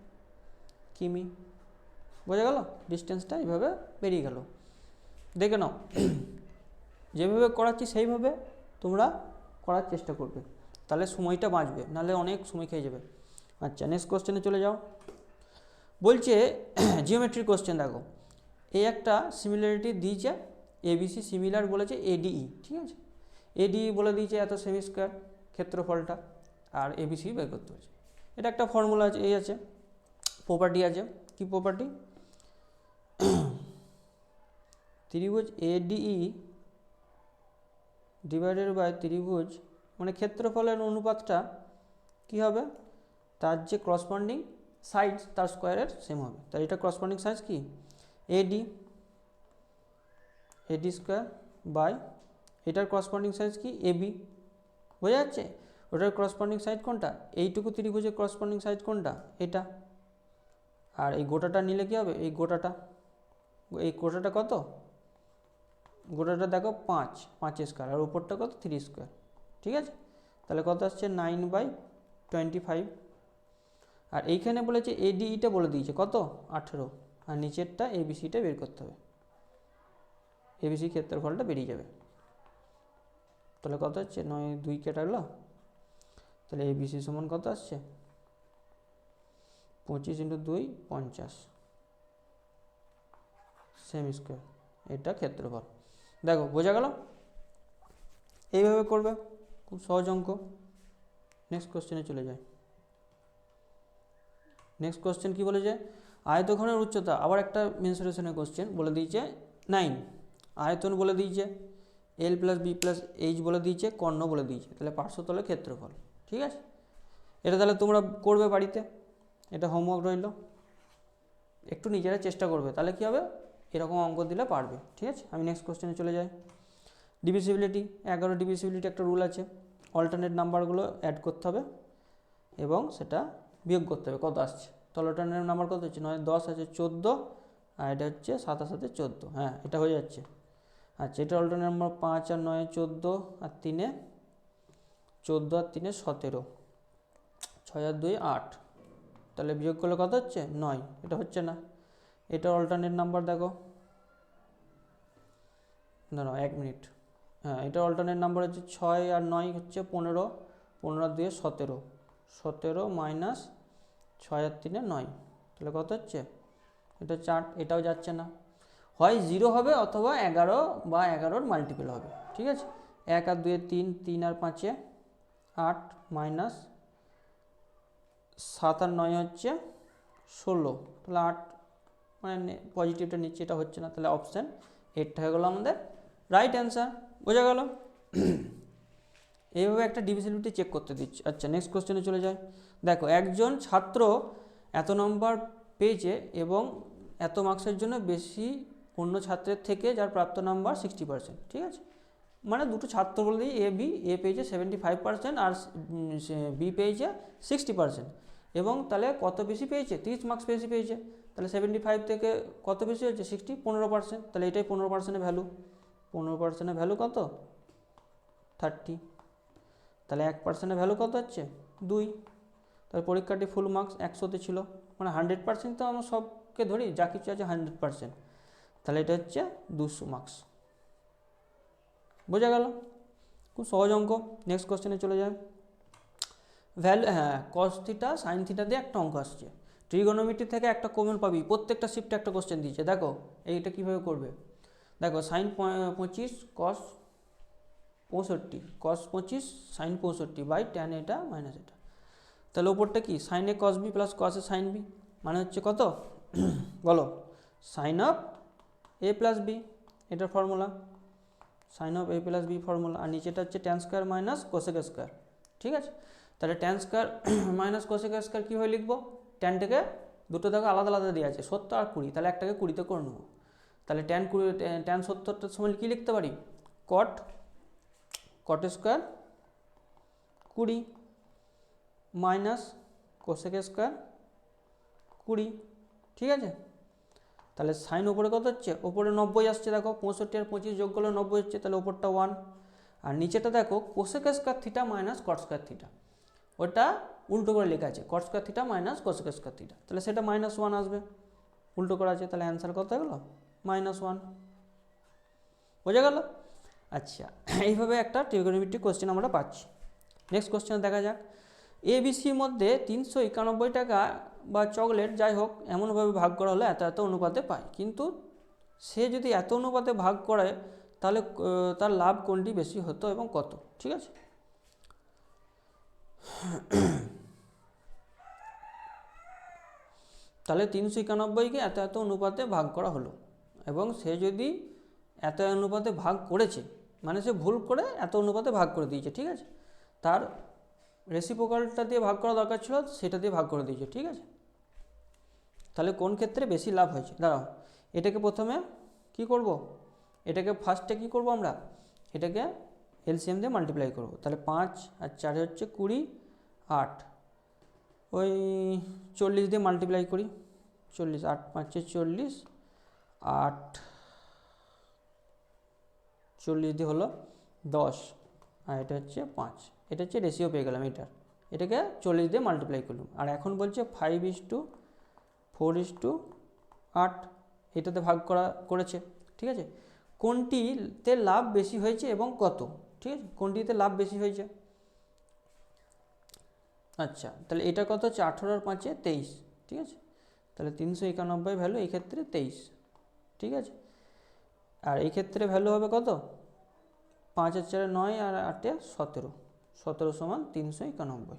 কিমি, বোঝা গেল, ডিস্টেন্সটা এইভাবে বেরিয়ে গেল। দেখে নাও যেভাবে করাচ্ছি সেইভাবে তোমরা করার চেষ্টা করবে, তাহলে সময়টা বাঁচবে, নাহলে অনেক সময় খেয়ে যাবে। আচ্ছা নেক্সট কোশ্চেনে চলে যাও, বলছে জিওমেট্রি কোশ্চেন, দেখো এই একটা সিমিলারিটি দিয়েছে, এবিসি সিমিলার বলেছে এডিই, ঠিক আছে, এডিই বলে দিয়েছে এত সেমি স্কোয়ার ক্ষেত্রফলটা, আর এবিসি বের করতে হচ্ছে, এটা একটা ফর্মুলা আছে, এই আছে প্রপার্টি আছে, কি প্রপার্টি, ত্রিভুজ এডিই ডিভাইডেড বাই ত্রিভুজ, মানে ক্ষেত্রফলের অনুপাতটা কি হবে, তার যে করসপন্ডিং সাইড তার স্কোয়ারের সেম হবে, তাই এটা করসপন্ডিং সাইজ কি এডি স্কোয়ার বাই এটার করসপন্ডিং সাইজ কি এবি, বোঝা যাচ্ছে, ওটার করসপন্ডিং সাইড কোনটা, এইটুকু ত্রিভুজের করসপন্ডিং সাইড কোনটা এটা, আর এই গোটাটা নিলে কি হবে, এই গোটাটা কত, গোটাটা দেখো 5 স্কোয়ার, আর উপরটা কত 3 স্কোয়ার, ঠিক আছে, তাহলে কত আসছে 9/25, আর এইখানে বলেছে এডিইটা বলে দিয়েছে কত 18, আর নিচেরটা এবিসিটা বের করতে হবে, এবিসি ক্ষেত্রফলটা বেরিয়ে যাবে, তাহলে কত হচ্ছে 9 2 কেটে গেল, তাহলে এবিসি সমান কত আসছে 25 × 2 50 সেমি স্কোয়ার, এটা ক্ষেত্রফল, দেখো বোঝা গেল, এইভাবে করবে, খুব সহজ অঙ্ক। নেক্সট কোশ্চেনে চলে যায়, নেক্সট কোশ্চেন কি বলেছে, আয়তঘনের উচ্চতা, আবার একটা মেনসুরেশনের কোশ্চেন বলে দিয়েছে 9, আয়তন বলে দিয়েছে এল প্লাস বি প্লাস এইচ বলে দিয়েছে, কর্ণ বলে দিয়েছে, তাহলে পার্শ্বতলের ক্ষেত্রফল। ঠিক আছে, এটা তাহলে তোমরা করবে বাড়িতে, এটা হোমওয়ার্ক রইল, একটু নিজেরা চেষ্টা করবে, তাহলে কী হবে, এরকম অঙ্ক দিলে পারবে। ঠিক আছে, আমি নেক্সট কোশ্চেনে চলে যাই। ডিভিসিবিলিটি, 11 ডিভিসিবিলিটি একটা রুল আছে, অল্টারনেট নাম্বারগুলো অ্যাড করতে হবে এবং সেটা বিয়োগ করতে হবে কত আসছে। তাহলে অল্টারনেট নাম্বার কত হচ্ছে, 9 10 আছে 14, আর এটা হচ্ছে 7 সাথে 14, হ্যাঁ এটা হয়ে যাচ্ছে। আচ্ছা, এটা অল্টারনেট নাম্বার 5 আর 9 14, আর 3 14, আর 3 17, 6 আর 2 8, তাহলে বিয়োগ করলে কত হচ্ছে 9, এটা হচ্ছে না। এটা অল্টারনেট নাম্বার দেখো, না 1 মিনিট, হ্যাঁ এটা অল্টারনেট নাম্বার হচ্ছে 6 আর 9 হচ্ছে 15, 15 আর 2 17, 17 মাইনাস 6 আর 3 9, তাহলে কত হচ্ছে, এটা 4, এটাও যাচ্ছে না। হয় 0 হবে অথবা 11 বা 11-র মাল্টিপল হবে। ঠিক আছে, 1 আর 2 3, 3 আর 5 8, মাইনাস 7 আর 9 হচ্ছে 16, তাহলে 8, মানে পজিটিভটা নিচ্ছে, এটা হচ্ছে না, তাহলে অপশান 8 হয়ে গেলো আমাদের রাইট অ্যান্সার। বোঝা গেল? এইভাবে একটা ডিভিজিবিলিটি চেক করতে দিচ্ছে। আচ্ছা, নেক্সট কোশ্চেনে চলে যায়। দেখো, একজন ছাত্র এত নম্বর পেয়েছে এবং এত মার্কসের জন্য বেশি অন্য ছাত্রের থেকে, যার প্রাপ্ত নাম্বার 60%। ঠিক আছে, মানে দুটো ছাত্র বলে দিই, এ পেয়েছে 75% আর বি পেয়েছে 60%, এবং তাহলে কত বেশি পেয়েছে, 30 মার্কস বেশি পেয়েছে, তাহলে 75 থেকে কত বেশি হচ্ছে 60, 15%, তাহলে এটাই 15%-এর ভ্যালু। 15%-এর ভ্যালু কত, 30, তাহলে 1%-এর ভ্যালু কত হচ্ছে 2। তাহলে পরীক্ষাটি ফুল মার্কস 100-তে ছিল, মানে 100% তো আমরা সবকে ধরি, যা কিছু আছে 100%, তাহলে এটা হচ্ছে 200 মার্কস। বোঝা গেল? খুব সহজ অঙ্ক। নেক্সট কোশ্চেনে চলে যায়। ভ্যালু, হ্যাঁ কস থিটা সাইন থিটা দিয়ে একটা অঙ্ক আসছে। ট্রিগোনোমেট্রি থেকে একটা কমন পাবি, প্রত্যেকটা শিফটে একটা কোশ্চেন দিয়েছে। দেখো এইটা কীভাবে করবে, দেখো sine 25 cos 65, cos 25 sine 65 by tan এটা মাইনাস এটা, তাহলে ওপরটা কি, sine A cos B plus cos A sine B, মানে হচ্ছে কত বলো, sine of A plus B, এটার formula sine of A plus B formula, আর নিচেটা হচ্ছে tan square minus cosec square. ঠিক আছে, তাহলে tan square minus cosec square কীভাবে লিখবো, ট্যানটাকে দুটো দেখো আলাদা আলাদা দেওয়া আছে, 70 আর 20, তাহলে একটাকে 20-তে করে নেবো। তাহলে ট্যান 70টার সময় কী লিখতে পারি, cot square 20 minus cosec square 20। ঠিক আছে, তাহলে সাইন ওপরে কত হচ্ছে, ওপরে 90 আসছে, দেখো 65 আর 25 যোগ করলে 90 হচ্ছে, তাহলে ওপরটা 1, আর নিচেটা দেখো cosec square theta minus cot square theta, ওটা উল্টো করে লেখা আছে, cot square theta minus cosec square theta, তাহলে সেটা -1 আসবে, উল্টো করা আছে, তাহলে অ্যান্সার কত হয়ে গেলো -1। বোঝা গেল? আচ্ছা, এইভাবে একটা ট্রিগোনোমেট্রিক কোশ্চেন আমরা পাচ্ছি। নেক্সট কোশ্চেনে দেখা যাক। এবিসির মধ্যে 391 টাকা বা চকলেট যাই হোক এমনভাবে ভাগ করা হলে এত এত অনুপাতে পায়, কিন্তু সে যদি এত অনুপাতে ভাগ করে তাহলে তার লাভ কোনটি বেশি হতো এবং কত। ঠিক আছে, তাহলে 391কে এত এত অনুপাতে ভাগ করা হলো, এবং সে যদি এত অনুপাতে ভাগ করেছে, মানে সে ভুল করে এত অনুপাতে ভাগ করে দিয়েছে। ঠিক আছে, তার রেসিপ্রোকালটা দিয়ে ভাগ করা দরকার ছিল, সেটা দিয়ে ভাগ করে দিয়েছে। ঠিক আছে, তাহলে কোন ক্ষেত্রে বেশি লাভ হয়েছে, দাঁড়াও এটাকে প্রথমে কি করব, এটাকে ফার্স্টে কি করব আমরা, এটাকে এলসিএম দিয়ে মাল্টিপ্লাই করব, তাহলে 5 আর 4 হচ্ছে 20, 8 ওই 40 দিয়ে মাল্টিপ্লাই করি, 40, 8 5 40, 8 40 দিয়ে হলো 10, আর এটা হচ্ছে 5, এটা হচ্ছে রেশিও পেয়ে গেলাম এটাকে 40 দিয়ে মাল্টিপ্লাই করলাম। আর এখন বলছে 5:4:8 এটাতে ভাগ করেছে। ঠিক আছে, কোনটিতে লাভ বেশি হয়েছে এবং কত। ঠিক আছে, কোনটিতে লাভ বেশি হয়েছে। আচ্ছা, তাহলে এটা কত হচ্ছে, 18 আর 5 23। ঠিক আছে, তাহলে 391 ভ্যালু এই ক্ষেত্রে 23। ঠিক আছে, আর এই ক্ষেত্রে ভ্যালু হবে কত, 5 আর 4 9 আর 8 17, 17 সমান 391।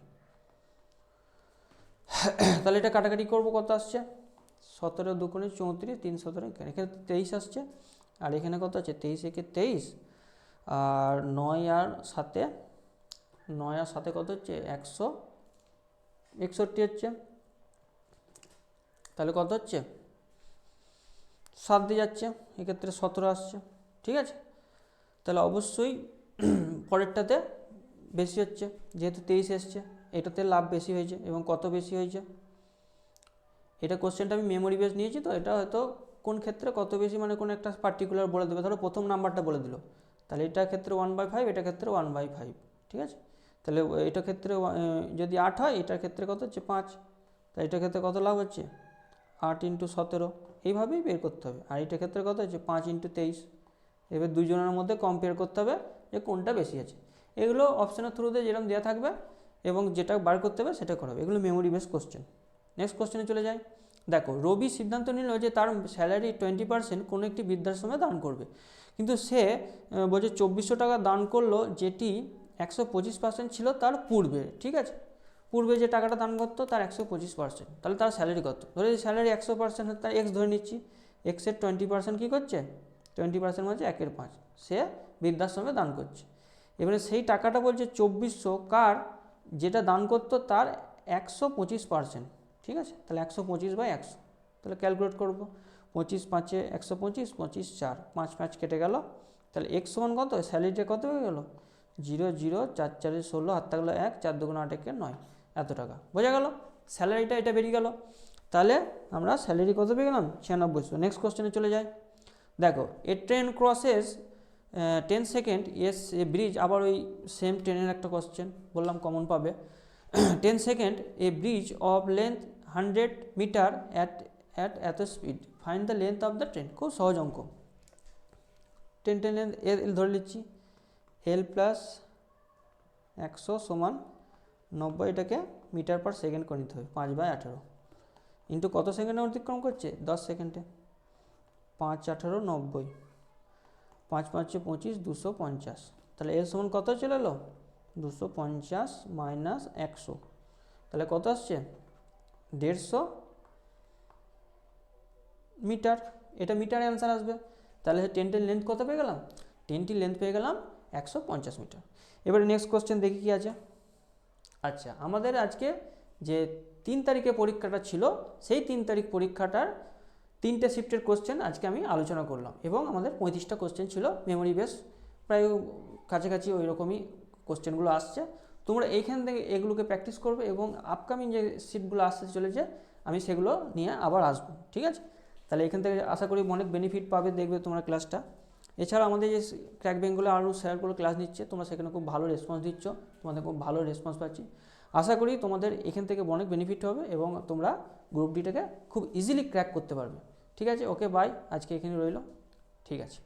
তাহলে এটা কাটাকাটি করবো, কত আসছে, 17 2 34, 3 17, এখানে 23 আসছে, আর এখানে কত আছে 23 একে 23, আর 9 আর 7 কত হচ্ছে 161 হচ্ছে, তাহলে কত হচ্ছে 7 দিয়ে যাচ্ছে, এক্ষেত্রে 17 আসছে। ঠিক আছে, তাহলে অবশ্যই পরেরটাতে বেশি হচ্ছে, যেহেতু 23 এসছে, এটাতে লাভ বেশি হয়েছে। এবং কত বেশি হয়েছে, এটা কোশ্চেনটা আমি মেমোরি বেস নিয়েছি, তো এটা হয়তো কোন ক্ষেত্রে কত বেশি মানে কোন একটা পার্টিকুলার বলে দেবে। ধরো প্রথম নাম্বারটা বলে দিল, তাহলে এটার ক্ষেত্রে 1/5, এটার ক্ষেত্রে 1/5। ঠিক আছে, তাহলে এটার ক্ষেত্রে যদি 8 হয়, এটার ক্ষেত্রে কত হচ্ছে 5, তাই এটার ক্ষেত্রে কত লাভ হচ্ছে 8 × 17, এইভাবেই বের করতে হবে। আর এটার ক্ষেত্রে কত হচ্ছে 5 × 23। এবার দুজনের মধ্যে কম্পেয়ার করতে হবে যে কোনটা বেশি আছে। এগুলো অপশনের থ্রুতে যেরকম দেওয়া থাকবে এবং যেটা বার করতে হবে সেটা করা হবে। এগুলো মেমোরি বেস কোশ্চেন। নেক্সট কোশ্চেনে চলে যায়। দেখো, রবি সিদ্ধান্ত নিল যে তার স্যালারি 20% কোনো একটি বৃদ্ধাশ্রমে দান করবে, কিন্তু সে বলছে 2400 টাকা দান করলো, যেটি 125% ছিল তার পূর্বে। ঠিক আছে, পূর্বে যে টাকাটা দান করতো তার 125%, তাহলে তার স্যালারি কত? ধরে স্যালারি 100%, তার এক্স ধরে নিচ্ছি, এক্সের 20% কী করছে 20% হচ্ছে 1/5, সে বৃদ্ধাশ্রমে দান করছে। এবারে সেই টাকাটা বলছে 2400 কার, যেটা দান করতো তার 125%। ঠিক আছে, তাহলে 125/100, তাহলে ক্যালকুলেট করবো। 25 × 5 = 125, 25 4, 5 5 কেটে গেল, তাহলে এক্স সমান কত, স্যালারিটা কত হয়ে গেল 0 0 4 4 16, হাত থাকলো 1, 4 2 8 1 9, এত টাকা। বোঝা গেল, স্যালারিটা এটা বেরিয়ে গেল। তাহলে আমরা স্যালারি কত পেয়ে গেলাম 9600। নেক্সট কোশ্চেনে চলে যাই। দেখো, a train crosses 10 second as a bridge, আবার ওই সেম ট্রেনের একটা কোশ্চেন বললাম কমন পাবে। 10 second a bridge of length 100 metre at এত speed, find the length of the train. খুব সহজ অঙ্ক। ট্রেন লেন্থ এল ধরে নিচ্ছি, এল প্লাস 100 সমান 90, এটাকে মিটার পার সেকেন্ড করে নিতে হবে, 5/18 ইন্টু কত সেকেন্ডে অতিক্রম করছে 10 সেকেন্ডে, 5 18 90, 5 5 25, 250। তাহলে এল সমান কত চলে এলো 250 মাইনাস 100, তাহলে কত আসছে 150 মিটার। এটা মিটারে অ্যান্সার আসবে। তাহলে ট্রেনটির লেন্থ কত পেয়ে গেলাম, ট্রেনটির লেন্থ পেয়ে গেলাম 150 মিটার। এবারে নেক্সট কোশ্চেন দেখি কি আছে। আচ্ছা, আমাদের আজকে যে 3 তারিখে পরীক্ষাটা ছিল, সেই 3 তারিখ পরীক্ষাটার 3টে শিফটের কোশ্চেন আজকে আমি আলোচনা করলাম, এবং আমাদের 35টা কোশ্চেন ছিল মেমোরি বেস, প্রায় কাছাকাছি ওই রকমই কোশ্চেনগুলো আসছে। তোমরা এইখান থেকে এগুলোকে প্র্যাকটিস করবে, এবং আপকামিং যে শিফটগুলো আসতে চলেছে আমি সেগুলো নিয়ে আবার আসবো। ঠিক আছে, তাহলে এখান থেকে আশা করি অনেক বেনিফিট পাবে, দেখবে তোমরা ক্লাসটা। এছাড়া আমাদের যে ক্র্যাক বেঙ্গলে আরও স্যারগুলো ক্লাস নিচ্ছে, তোমরা সেখানে খুব ভালো রেসপন্স দিচ্ছ, তোমাদের খুব ভালো রেসপন্স পাচ্ছি। আশা করি তোমাদের এখান থেকে অনেক বেনিফিট হবে, এবং তোমরা গ্রুপ ডিটাকে খুব ইজিলি ক্র্যাক করতে পারবে। ঠিক আছে, ওকে বাই, আজকে এখানে রইলো। ঠিক আছে।